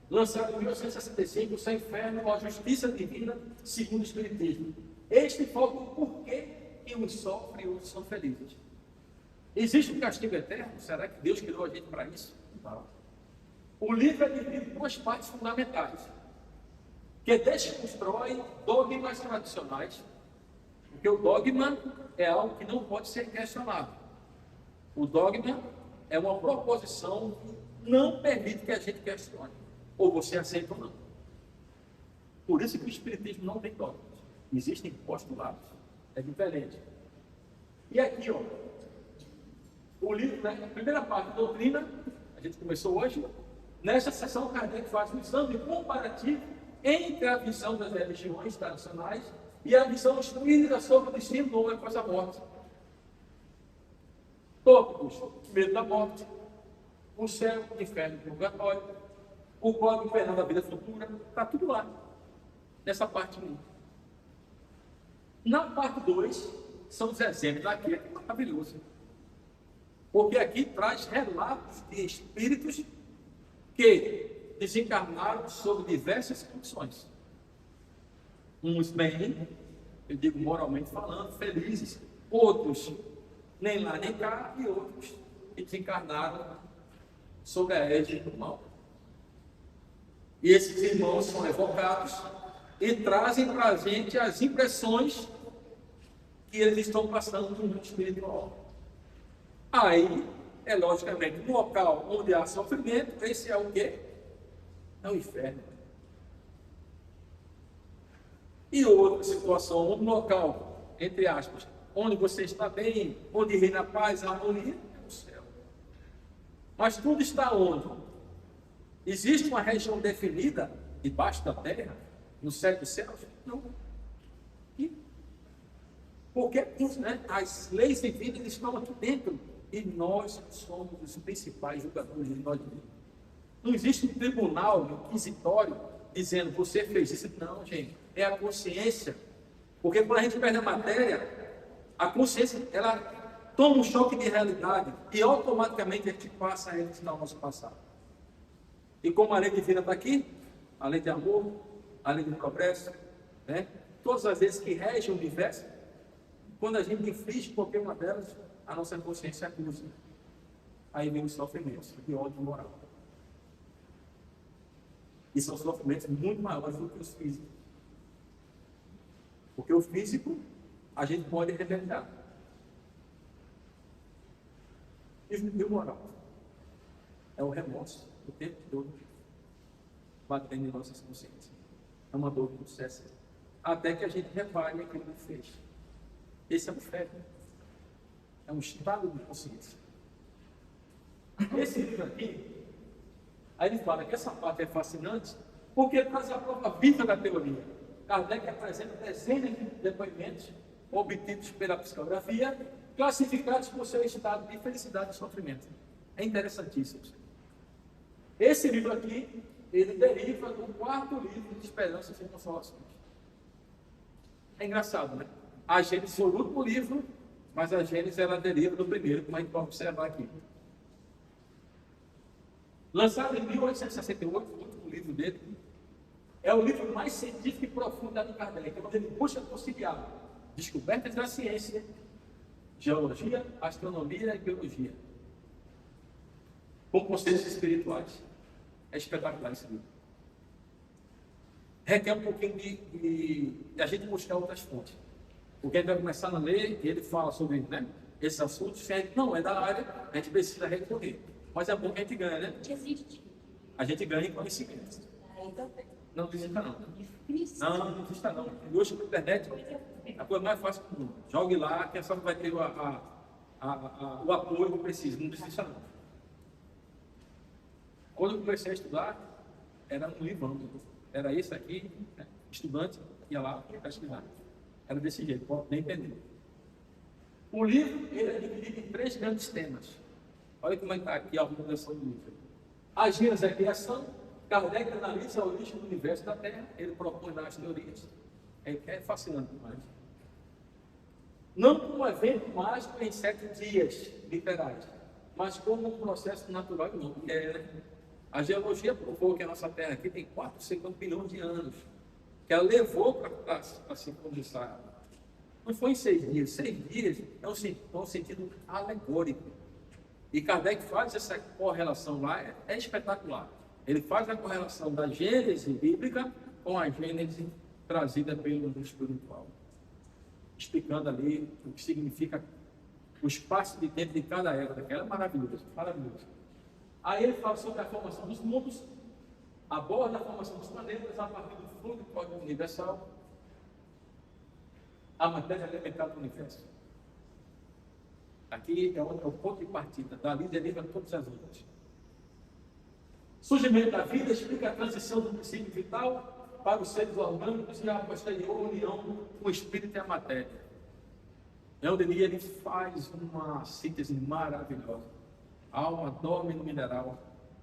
lançado em 1865, o céu e o inferno, a justiça divina, segundo o Espiritismo. Este foca o porquê que uns sofrem e outros são felizes. Existe um castigo eterno? Será que Deus criou a gente para isso? Não. O livro é dividido em duas partes fundamentais, que desconstrói dogmas tradicionais, porque o dogma é algo que não pode ser questionado. O dogma é uma proposição que não permite que a gente questione, ou você aceita ou não. Por isso que o Espiritismo não tem dogmas. Existem postulados. É diferente. E aqui, ó, o livro, né, a primeira parte da doutrina, a gente começou hoje. Nesta sessão, Kardec faz um exame comparativo entre a visão das religiões tradicionais e a visão espírita sobre o destino do homem após a morte. Tópicos: medo da morte, o céu, o inferno, o purgatório, o código penal da vida futura, está tudo lá, nessa parte 1. Na parte 2, são os exemplos. Aqui é maravilhoso, porque aqui traz relatos de espíritos que desencarnaram sob diversas condições. Uns bem, eu digo moralmente falando, felizes, outros nem lá nem cá, e outros que desencarnaram sob a égide do mal. E esses irmãos são evocados e trazem para a gente as impressões que eles estão passando no mundo espiritual. Aí, é logicamente, no local onde há sofrimento, esse é o quê? É o inferno. E outra situação, um local, entre aspas, onde você está bem, onde reina a paz, a harmonia, é o céu. Mas tudo está onde? Existe uma região definida debaixo da terra, no céu dos céus? Não. E porque né, as leis divinas estão aqui dentro e nós somos os principais julgadores de nós mesmos. Não existe um tribunal inquisitório dizendo você fez isso. Não, gente, é a consciência. Porque quando a gente perde a matéria, a consciência ela toma um choque de realidade e automaticamente a gente passa a ensinar o nosso passado. E como a lei divina está aqui, a lei de amor, a lei de progresso, né? Todas as vezes que regem o universo, quando a gente inflige qualquer uma delas, a nossa consciência acusa. Aí vem os sofrimentos de ódio moral. E são sofrimentos muito maiores do que os físicos. Porque o físico, a gente pode remediar. E o moral? É o remorso, o tempo todo, batendo em nossas consciências. É uma dor que não cessa. Até que a gente repare aquilo que fez. Esse é o inferno. É um estado de consciência. Esse livro aqui, aí ele fala que essa parte é fascinante, porque traz a prova viva da teoria. Kardec apresenta dezenas de depoimentos obtidos pela psicografia, classificados por seu estado de felicidade e sofrimento. É interessantíssimo. Esse livro aqui, ele deriva do 4º livro de Esperanças e Consolações. É engraçado, né? A Gênesis foi o último livro, mas a Gênesis ela deriva do primeiro, como a gente pode observar aqui. Lançado em 1868, o último livro dele, é o livro mais científico e profundo da Kardec, onde ele busca conciliar descobertas da ciência, geologia, astronomia e biologia, com conceitos espirituais. É espetacular esse livro. Requer um pouquinho de a gente buscar outras fontes. Porque a gente vai começar a ler e ele fala sobre, né, esses assuntos, se a gente não é da área, a gente precisa recorrer. Mas é bom que a gente ganha, né? Existe. A gente ganha em conhecimento. Aí também. Não desista não. Difícil. Não desista não. E hoje com a internet, a coisa mais fácil do mundo. Jogue lá, que a só vai ter o apoio que precisa. Não desista não. Quando eu comecei a estudar, era um livro. Era esse aqui, né? Estudante, ia lá para estudar. Era desse jeito, pode nem entender. O livro ele é dividido em 3 grandes temas. Olha como está aqui a organização do livro. As vias da criação, Kardec analisa a origem do universo da Terra, ele propõe lá as teorias. É fascinante demais. Não como um evento mágico em 7 dias literais, mas como um processo natural não. A geologia provou que a nossa Terra aqui tem 450 bilhões de anos, que ela levou para se começar. Não foi em 6 dias. 6 dias é um sentido alegórico. E Kardec faz essa correlação lá, é espetacular. Ele faz a correlação da Gênese bíblica com a Gênese trazida pelo mundo espiritual, explicando ali o que significa o espaço de tempo de cada era daquela. É maravilhoso, maravilhoso. Aí ele fala sobre a formação dos mundos, aborda a formação dos planetas a partir do fluxo cósmico universal, a matéria elementar do universo. Aqui é o ponto de partida, dali deriva todas as outras. Surgimento da vida explica a transição do princípio vital para os seres orgânicos e a posterior união com o espírito e a matéria. É onde ele faz uma síntese maravilhosa. A alma dorme no mineral,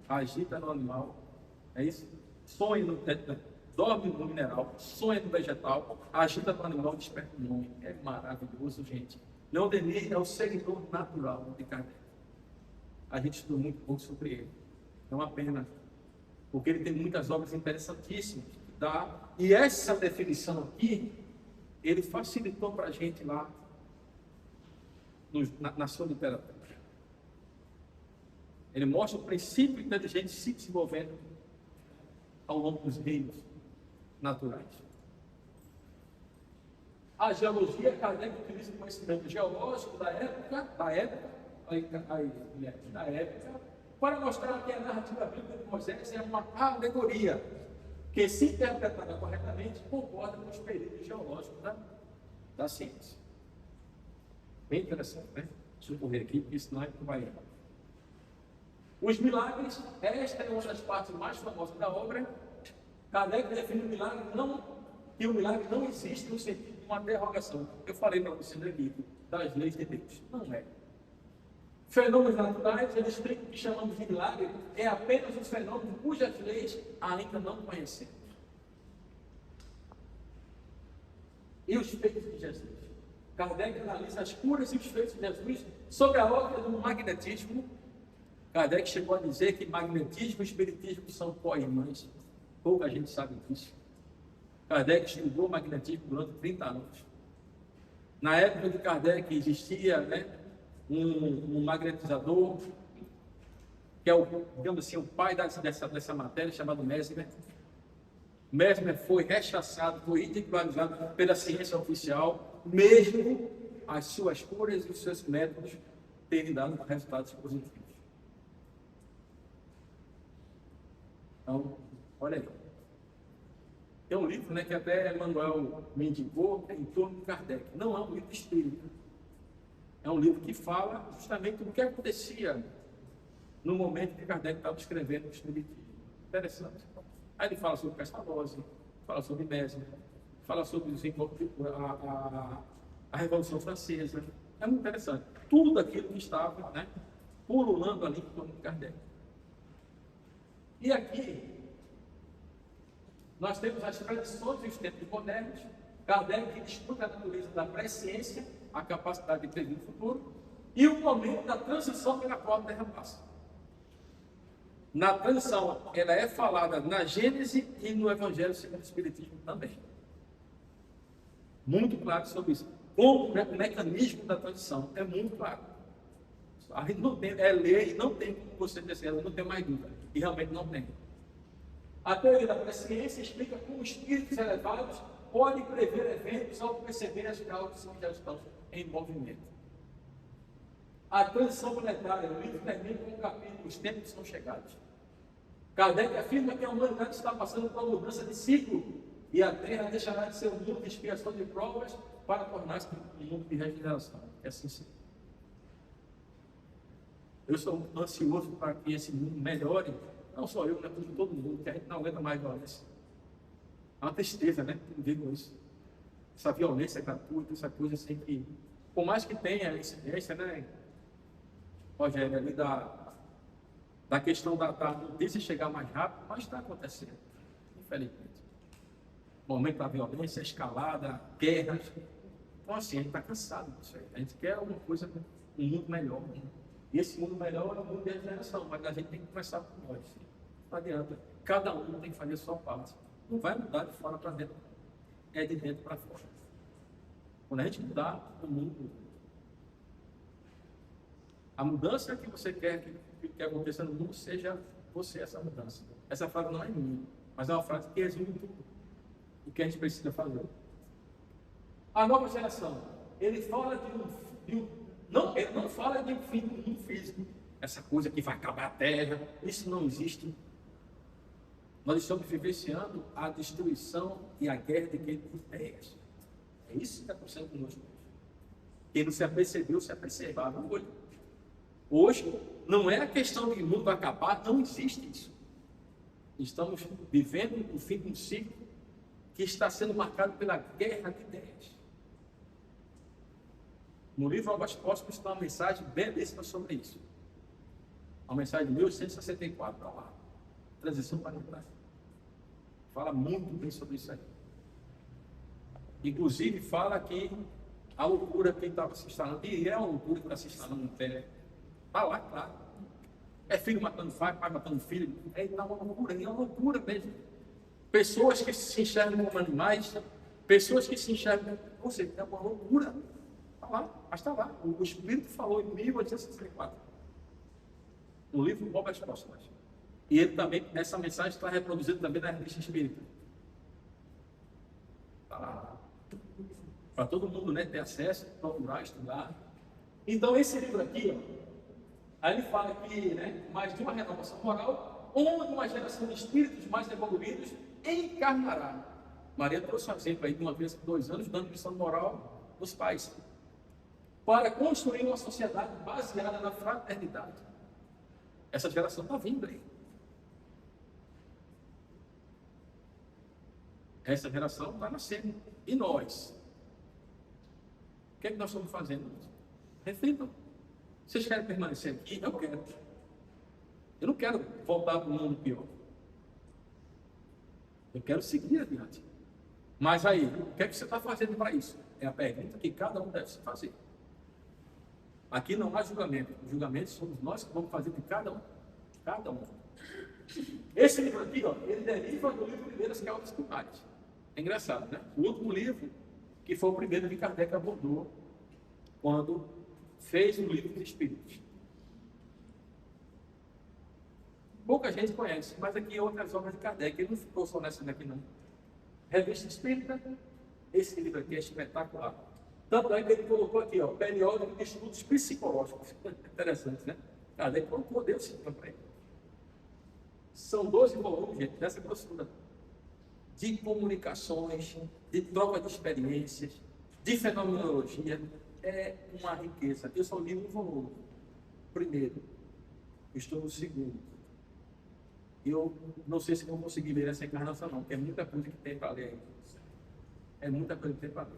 agita no animal, é isso? Dorme no mineral, sonha no vegetal, agita no animal, desperta no homem. É maravilhoso, gente. Leon Denis é o seguidor natural de Kardec. A gente estudou muito pouco sobre ele. É uma pena, porque ele tem muitas obras interessantíssimas. E essa definição aqui, ele facilitou para a gente lá na sua literatura. Ele mostra o princípio inteligente se desenvolvendo ao longo dos reinos naturais. A geologia, Kardec utiliza o conhecimento geológico da época, para mostrar que a narrativa bíblica de Moisés é uma alegoria, que, se interpretada corretamente, concorda com os períodos geológicos da ciência. Bem interessante, né? Deixa eu correr aqui, porque senão não vai errar. Os milagres, esta é uma das partes mais famosas da obra. Kardec define que o milagre não existe no sentido de uma derrogação. Eu falei para você no livro das leis de Deus. Não é. Fenômenos naturais, ele explica o que chamamos de milagre, é apenas um fenômeno cujas leis ainda não conhecemos. E os feitos de Jesus? Kardec analisa as curas e os feitos de Jesus sobre a órbita do magnetismo. Kardec chegou a dizer que magnetismo e espiritismo são co-irmãs. Pouca gente sabe disso. Kardec estudou magnetismo durante 30 anos. Na época de Kardec existia, um magnetizador, que é digamos assim, o pai dessa matéria, chamado Mesmer. Mesmer foi rechaçado, foi ridicularizado pela ciência oficial, mesmo as suas curas e os seus métodos terem dado resultados positivos. Então, olha aí. Tem um livro, que até Emmanuel me indicou, em torno de Kardec. Não é um livro espírita. É um livro que fala justamente do que acontecia no momento que Kardec estava escrevendo o Espiritismo. Interessante. Aí ele fala sobre Pestalozzi, fala sobre Mesmer, fala sobre a Revolução Francesa. É muito interessante. Tudo aquilo que estava pululando ali em torno de Kardec. E aqui, nós temos as tradições dos tempos modernos. Kardec discute a natureza da presciência, a capacidade de prever o futuro, e o momento da transição pela qual a Terra passa. Na transição, ela é falada na Gênese e no Evangelho segundo o Espiritismo também. Muito claro sobre isso. Como o mecanismo da transição é muito claro. A gente não tem, lei, não tem como você dizer, não tem mais dúvida. E realmente não tem. A teoria da presciência explica como espíritos elevados podem prever eventos ao perceber as causas que já estão em movimento. A transição planetária, o livro termina com o capítulo Os Tempos São Chegados. Kardec afirma que a humanidade está passando por uma mudança de ciclo e a Terra deixará de ser um mundo de expiação de provas para tornar-se um mundo de regeneração. É assim sim. Eu sou ansioso para que esse mundo melhore, não só eu, como todo mundo, que a gente não aguenta mais violência. É uma tristeza, eu digo isso. Essa violência gratuita, essa coisa assim que, por mais que tenha incidência, Rogério, ali da questão da notícia chegar mais rápido, mas está acontecendo, infelizmente. O momento da violência, escalada, guerras. Então, assim, a gente está cansado disso aí. A gente quer alguma coisa, um mundo melhor. E esse mundo melhor é o mundo de regeneração, mas a gente tem que começar por nós. Não adianta. Cada um tem que fazer a sua parte. Não vai mudar de fora para dentro, é de dentro para fora. Quando a gente mudar, o mundo muda. A mudança que você quer que aconteça no mundo, seja você essa mudança. Essa frase não é minha, mas é uma frase que resume tudo o que a gente precisa fazer. A nova geração, ele fala ele não fala de um fim do mundo físico, essa coisa que vai acabar a terra, isso não existe. Nós estamos vivenciando a destruição e a guerra de quem por terras. É isso que está acontecendo conosco. Quem não se apercebeu, se aperceberá no olho. Hoje, não é a questão de o mundo vai acabar, não existe isso. Estamos vivendo o fim de um ciclo que está sendo marcado pela guerra de ideias. No livro Obras Póstumas está uma mensagem belíssima sobre isso. Uma mensagem de 1864 para lá. Transição planetária. Fala muito bem sobre isso aí. Inclusive fala que a loucura que estava se instalando, e é uma loucura que está se instalando no terra. Está lá, claro. É filho matando pai matando filho. É uma loucura, é uma loucura mesmo. Pessoas que se enxergam como animais, pessoas que se enxergam, ou seja, é uma loucura. Está lá, mas está lá. O Espírito falou em 1864, no livro Obras Póstumas. E ele também, essa mensagem está reproduzida também na revista espírita. Está lá. Para todo mundo, né, ter acesso, procurar, estudar. Então, esse livro aqui, ó, aí ele fala que, né, mais de uma renovação moral, onde uma geração de espíritos mais evoluídos encarnará. Maria trouxe um exemplo aí de uma vez por 2 anos, dando lição moral dos pais, para construir uma sociedade baseada na fraternidade. Essa geração está vindo aí. Essa geração está nascendo. E nós? O que é que nós estamos fazendo? Reflitam. Vocês querem permanecer aqui? Eu quero. Eu não quero voltar para o mundo pior. Eu quero seguir adiante. Mas aí, o que é que você está fazendo para isso? É a pergunta que cada um deve se fazer. Aqui não há julgamento. O julgamento somos nós que vamos fazer de cada um. Cada um. Esse livro aqui, ó, ele deriva do livro Primeiras Causas Primárias. É engraçado, né? O último livro, que foi o primeiro que Kardec abordou quando fez o livro dos Espíritos. Pouca gente conhece, mas aqui outras obras de Kardec. Ele não ficou só nessa daqui, não. Revista Espírita, esse livro aqui é espetacular. Tanto é que ele colocou aqui, ó, periódico de estudos psicológicos. Interessante, né? Kardec colocou, deu sim para ele. São 12 volumes, gente, dessa grossura. De comunicações, de troca de experiências, de fenomenologia. É uma riqueza. Eu só li um volume. Primeiro. Estou no segundo. Eu não sei se vou conseguir ler essa encarnação, não, porque é muita coisa que tem para ler aí. É muita coisa que tem para ler.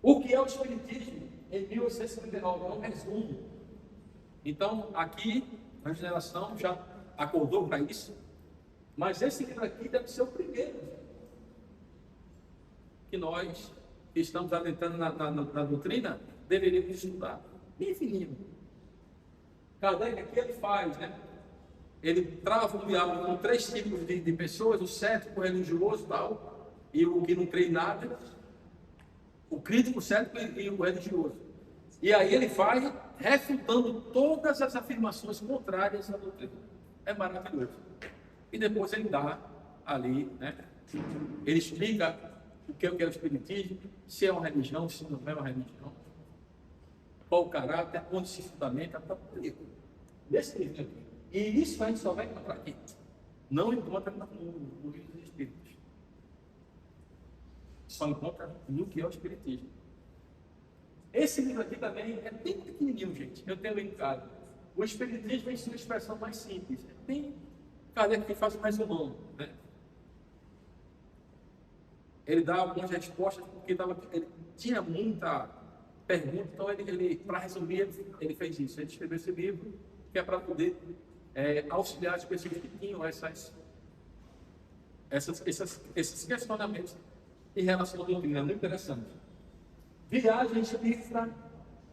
O que é o Espiritismo? Em 1859, é um resumo. Então, aqui, a geração já acordou para isso, mas esse livro aqui deve ser o primeiro que nós que estamos adentrando na doutrina deveríamos estudar. Bem fininho. Kardec aqui ele faz, né? Ele trava um diálogo com 3 tipos de pessoas: o cético, o religioso tal, e o que não crê em nada, o crítico, o cético e o religioso. E aí ele vai refutando todas as afirmações contrárias à doutrina. É maravilhoso. E depois ele dá ali, né? Ele explica o que é o Espiritismo, se é uma religião, se não é uma religião, qual o caráter, onde se fundamenta, está tudo ali. Desse livro aqui. E isso a gente só vai encontrar aqui. Não encontra no livro dos Espíritos. Só encontra no que é o Espiritismo. Esse livro aqui também é bem pequenininho, gente. Eu tenho em casa. O Espiritismo em sua expressão mais simples. Tem Kardec que faz mais humano, né? Ele dá algumas respostas porque ele tinha muita pergunta. Então, para resumir, ele fez isso. Ele escreveu esse livro que é para poder auxiliar as pessoas que tinham esses questionamentos em relação à doutrina. É muito interessante. Viagem espírita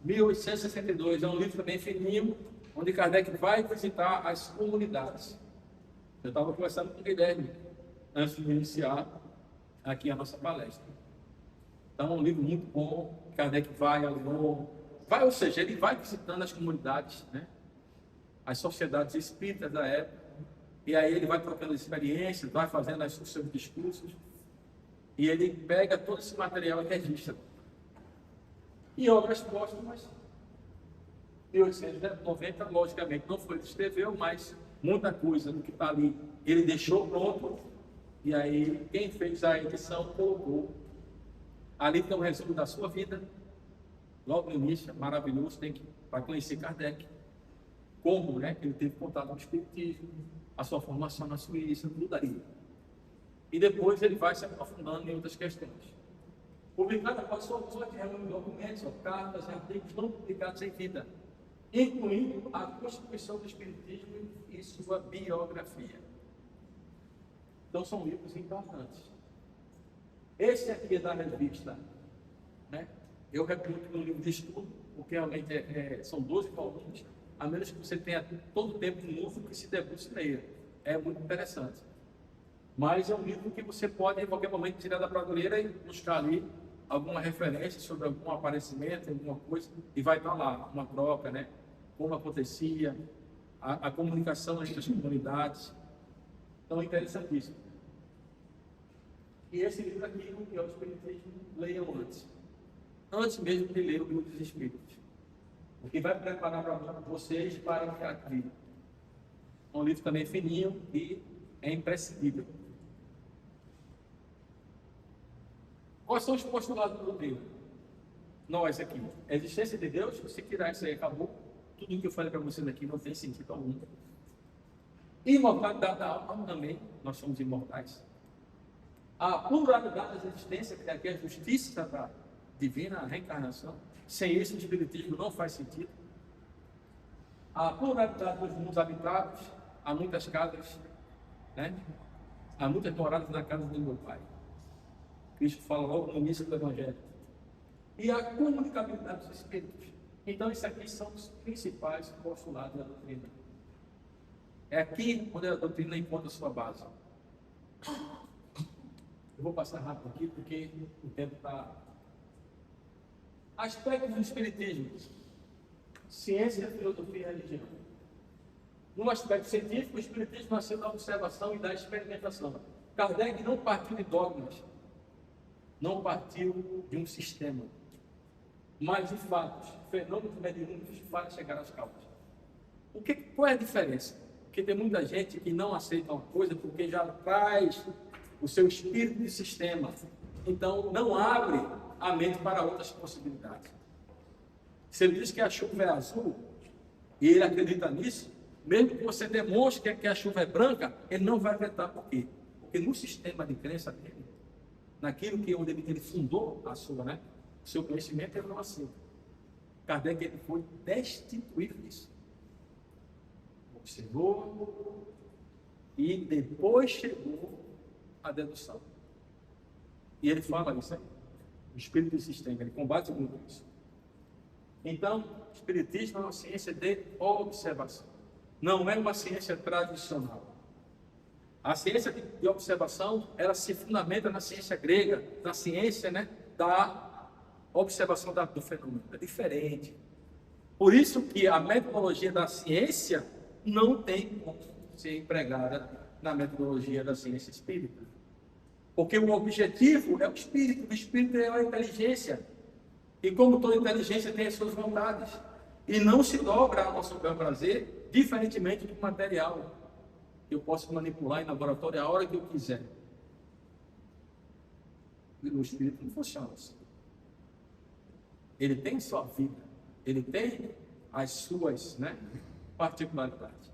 1862, é um livro também fininho, onde Kardec vai visitar as comunidades. Eu estava conversando com o Guilherme antes de iniciar aqui a nossa palestra. Então, é um livro muito bom. Kardec ou seja, ele vai visitando as comunidades, né? As sociedades espíritas da época, e aí ele vai trocando experiências, vai fazendo os seus discursos, e ele pega todo esse material e registra. E obras póstumas, 1890, logicamente, não foi ele que escreveu, mas muita coisa do que está ali, ele deixou pronto, e aí quem fez a edição colocou. Ali tem um resumo da sua vida, logo no início, maravilhoso, para conhecer Kardec, como, né, que ele teve contato com o Espiritismo, a sua formação na Suíça, tudo ali. E depois ele vai se aprofundando em outras questões. Publicado após sua morte, reúne documentos, cartas e artigos não publicados em vida, incluindo a Constituição do Espiritismo e sua biografia. Então são livros importantes. Esse aqui é da revista, né? Eu reputo um livro de estudo, porque realmente são 12 volumes, a menos que você tenha todo o tempo novo que se debruce leia. É muito interessante. Mas é um livro que você pode, em qualquer momento, tirar da prateleira e buscar ali alguma referência sobre algum aparecimento, alguma coisa, e vai estar lá, uma troca, né? Como acontecia, a comunicação entre as comunidades. Então, é interessantíssimo. E esse livro aqui, o que é o Espiritismo, leiam antes mesmo de ler o Livro dos Espíritos, o que vai preparar para vocês para o teatro. É um livro também fininho e é imprescindível. Quais são os postulados do livro? Nós aqui, a existência de Deus, se tirar isso aí, acabou. Tudo o que eu falei para vocês aqui não tem sentido algum. Imortalidade da alma também, nós somos imortais. A pluralidade da existência, que aqui é a justiça da divina, a reencarnação. Sem isso, o Espiritismo não faz sentido. A pluralidade dos mundos habitados, há muitas casas, né? Há muitas moradas na casa do meu Pai. Cristo fala logo no início do Evangelho. E a comunicabilidade dos Espíritos. Então, isso aqui são os principais postulados da doutrina. É aqui onde a doutrina encontra a sua base. Eu vou passar rápido aqui, porque o tempo está... Aspectos do Espiritismo: ciência, filosofia e religião. No aspecto científico, o Espiritismo nasceu da observação e da experimentação. Kardec não partiu de dogmas, não partiu de um sistema, mas de fatos, fenômenos mediúnicos para chegar às causas. Qual é a diferença? Porque tem muita gente que não aceita uma coisa porque já traz o seu espírito de sistema, então não abre a mente para outras possibilidades. Se ele diz que a chuva é azul e ele acredita nisso, mesmo que você demonstre que a chuva é branca, ele não vai acreditar. Por quê? Porque no sistema de crença dele, naquilo que onde ele fundou a sua, né, o seu conhecimento, ele não aceita. Kardec, ele foi destituído disso. Observou e depois chegou a dedução. E ele fala isso aí. O espírito do sistema, ele combate muito isso. Então, o Espiritismo é uma ciência de observação. Não é uma ciência tradicional. A ciência de observação, ela se fundamenta na ciência grega, na ciência, né, da observação do fenômeno. É diferente. Por isso que a metodologia da ciência não tem como ser empregada na metodologia da ciência espírita. Porque o objetivo é o espírito é a inteligência. E como toda inteligência tem as suas vontades. E não se dobra ao nosso bel prazer, diferentemente do material. Eu posso manipular em laboratório a hora que eu quiser. E o espírito não funciona assim. Ele tem sua vida. Ele tem as suas, né, particularidades.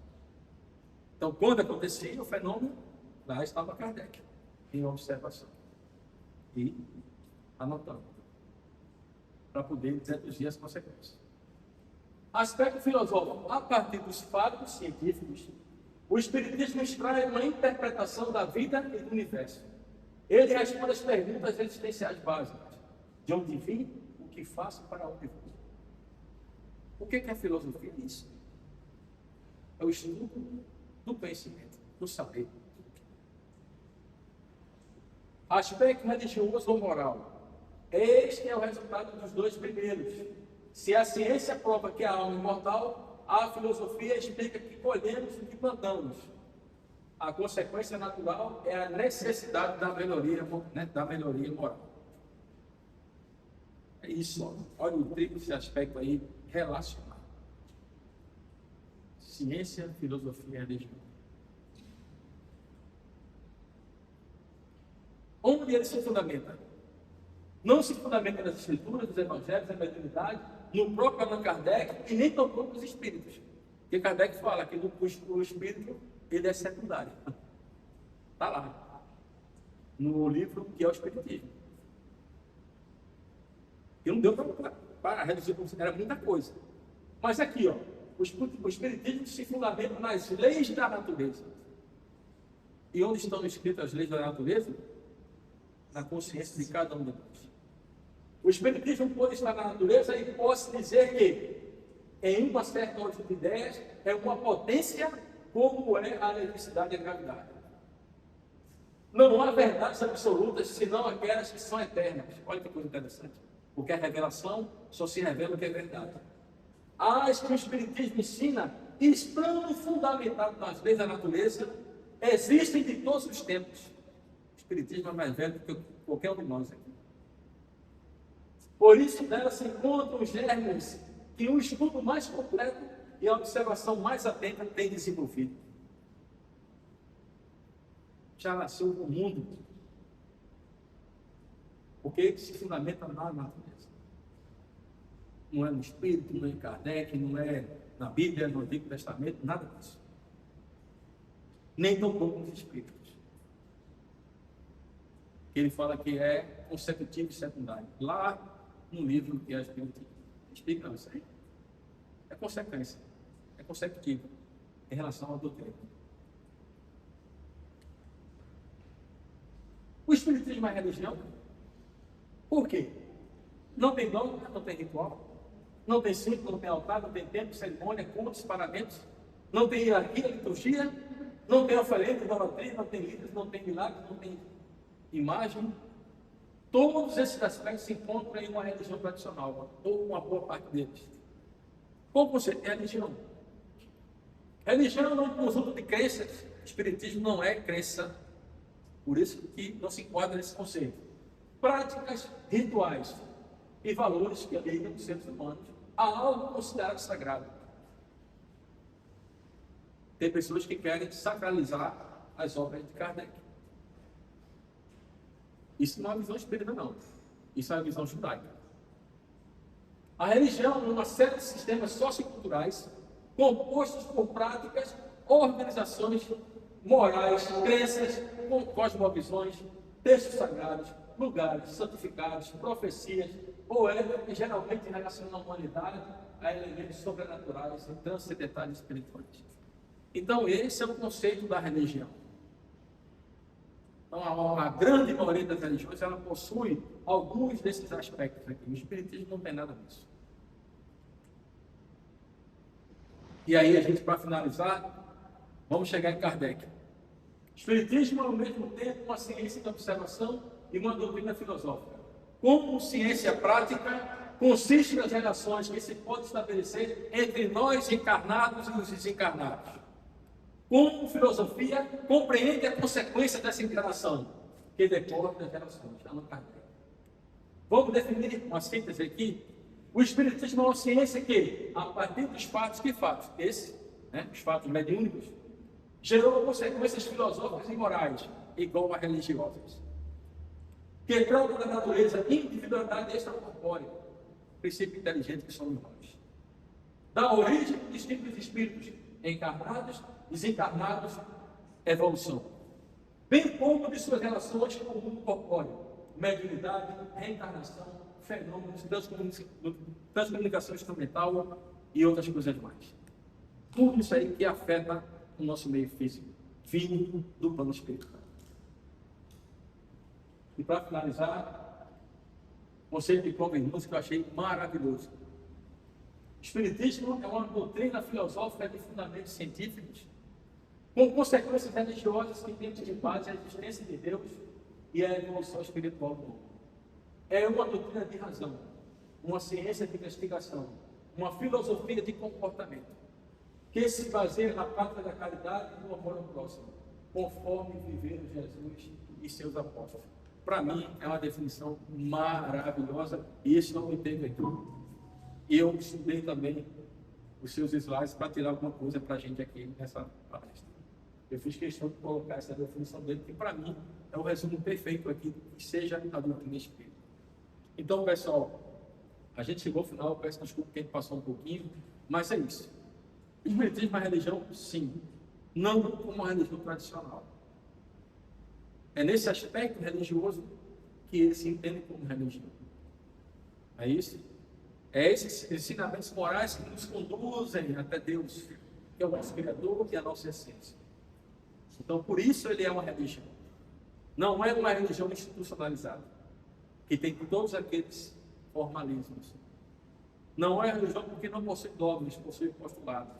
Então, quando acontecia o fenômeno, lá estava Kardec, em observação e anotando, para poder deduzir as consequências. Aspecto filosófico: a partir dos fatos científicos, o Espiritismo extrai uma interpretação da vida e do universo. Ele responde às perguntas existenciais básicas: de onde vim, o que faço, para onde vou. O que é a filosofia? Isso. É o estudo do conhecimento, do saber. Aspecto religioso ou moral. Este é o resultado dos dois primeiros. Se a ciência prova que a alma é imortal, a filosofia explica que colhemos o que plantamos. A consequência natural é a necessidade da melhoria, da melhoria moral. É isso, ó. Olha o tríplice aspecto aí relacional. Ciência, filosofia e religião. Onde ele se fundamenta? Não se fundamenta nas escrituras, nos evangelhos, na mediunidade, no próprio Allan Kardec e nem tampouco nos espíritos. Porque Kardec fala que o espírito ele é secundário. Está lá. No livro que é o Espiritismo. E não deu para reduzir, era muita coisa. Mas aqui, ó, o Espiritismo se fundamenta nas leis da natureza. E onde estão escritas as leis da natureza? Na consciência de cada um de nós. O Espiritismo pode estar na natureza e posso dizer que, em uma certa ordem de ideias, é uma potência como é a eletricidade e a gravidade. Não há verdades absolutas, senão aquelas que são eternas. Olha que coisa interessante. Porque a revelação só se revela o que é verdade. As que o Espiritismo ensina, estando fundamentado nas leis da natureza, existem de todos os tempos. O Espiritismo é mais velho do que qualquer um de nós aqui. Por isso, nela se encontram os germes que o estudo mais completo e a observação mais atenta tem desenvolvido. Já nasceu no mundo, porque se fundamenta na natureza. Não é no Espírito, não é em Kardec, não é na Bíblia, no Antigo Testamento, nada disso. Nem tampouco nos Espíritos. Ele fala que é consecutivo e secundário. Lá no livro que é o Espiritismo. Explica isso aí. É consequência. É consecutivo em relação à doutrina. O Espiritismo é religião? Por quê? Não tem dogma, não tem ritual, não tem símbolo, não tem altar, não tem templo, cerimônia, cultos, paramentos, não tem hierarquia, liturgia, não tem oferenda, idolatria, não tem líderes, não tem milagres, não tem imagem. Todos esses aspectos se encontram em uma religião tradicional, ou uma boa parte deles. Como você tem religião? Religião é um conjunto de crenças. Espiritismo não é crença. Por isso que não se enquadra nesse conceito. Práticas, rituais e valores que ligam os seres humanos a algo considerado sagrado. Tem pessoas que querem sacralizar as obras de Kardec. Isso não é uma visão espírita, não. Isso é uma visão judaica. A religião é uma série de sistemas socioculturais compostos por práticas, organizações morais, crenças, cosmovisões, textos sagrados, lugares santificados, profecias, poetas que geralmente relacionam a humanidade a elementos sobrenaturais e transcendentais espirituais. Então, esse é o conceito da religião. Então, a grande maioria das religiões, ela possui alguns desses aspectos aqui. O Espiritismo não tem nada disso. E aí, a gente, para finalizar, vamos chegar em Kardec. O Espiritismo é, ao mesmo tempo, uma ciência de observação e uma doutrina filosófica. Como ciência prática, consiste nas relações que se pode estabelecer entre nós encarnados e os desencarnados. Como filosofia, compreende a consequência dessa encarnação, que decorre das relações. Allan Kardec. Vamos definir uma síntese aqui. O Espiritismo é uma ciência que, a partir dos fatos, que fatos? Esses, os fatos mediúnicos, gerou consequências filosóficas e morais, igual a religiosas. Que trata da natureza, individualidade extracorpórea, princípio inteligente que somos nós. Da origem dos tipos de espíritos, encarnados, desencarnados, evolução. Bem como de suas relações com o mundo corpóreo, mediunidade, reencarnação, fenômenos, transcomunicação instrumental e outras coisas mais. Tudo isso aí que afeta o nosso meio físico, vindo do plano espiritual. E para finalizar, o conceito de conveniência que eu achei maravilhoso. Espiritismo é uma doutrina filosófica de fundamentos científicos, com consequências religiosas que têm de base a existência de Deus e a evolução espiritual do homem. É uma doutrina de razão, uma ciência de investigação, uma filosofia de comportamento, que se baseia na prática da caridade e do amor ao próximo, conforme viveram Jesus e seus apóstolos. Para mim, é uma definição maravilhosa, e isso não me teve aqui. E eu estudei também os seus slides para tirar alguma coisa para a gente aqui nessa palestra. Eu fiz questão de colocar essa definição dele, que para mim é o resumo perfeito aqui, que seja a doutrina espírita. Então, pessoal, a gente chegou ao final, eu peço desculpa que a gente passou um pouquinho, mas é isso. O espiritismo é uma religião? Sim. Não como uma religião tradicional. É nesse aspecto religioso que eles se entendem como religião. É isso? É esses ensinamentos morais que nos conduzem até Deus, que é o nosso Criador e a nossa essência. Então, por isso ele é uma religião. Não é uma religião institucionalizada, que tem todos aqueles formalismos. Não é religião porque não possui dogmas, possui postulados.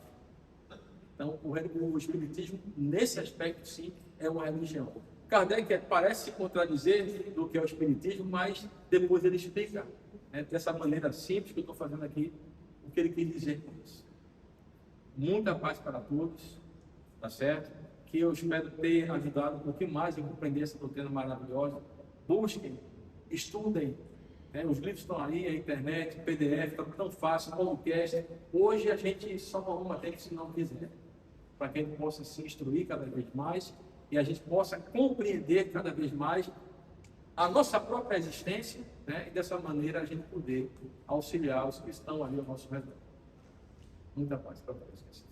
Então, o Espiritismo, nesse aspecto, sim, é uma religião. Kardec parece se contradizer do que é o Espiritismo, mas depois ele explica, né, dessa maneira simples que eu estou fazendo aqui, o que ele quis dizer com isso. Muita paz para todos, tá certo? Que eu espero ter ajudado um pouquinho mais a compreender essa doutrina maravilhosa. Busquem, estudem, né? Os livros estão aí, a internet, PDF, está tão fácil, podcast. Hoje a gente só não mantém se não quiser, para que a gente possa se instruir cada vez mais e a gente possa compreender cada vez mais a nossa própria existência, né? E dessa maneira a gente poder auxiliar os que estão ali ao nosso redor. Muita paz para todos.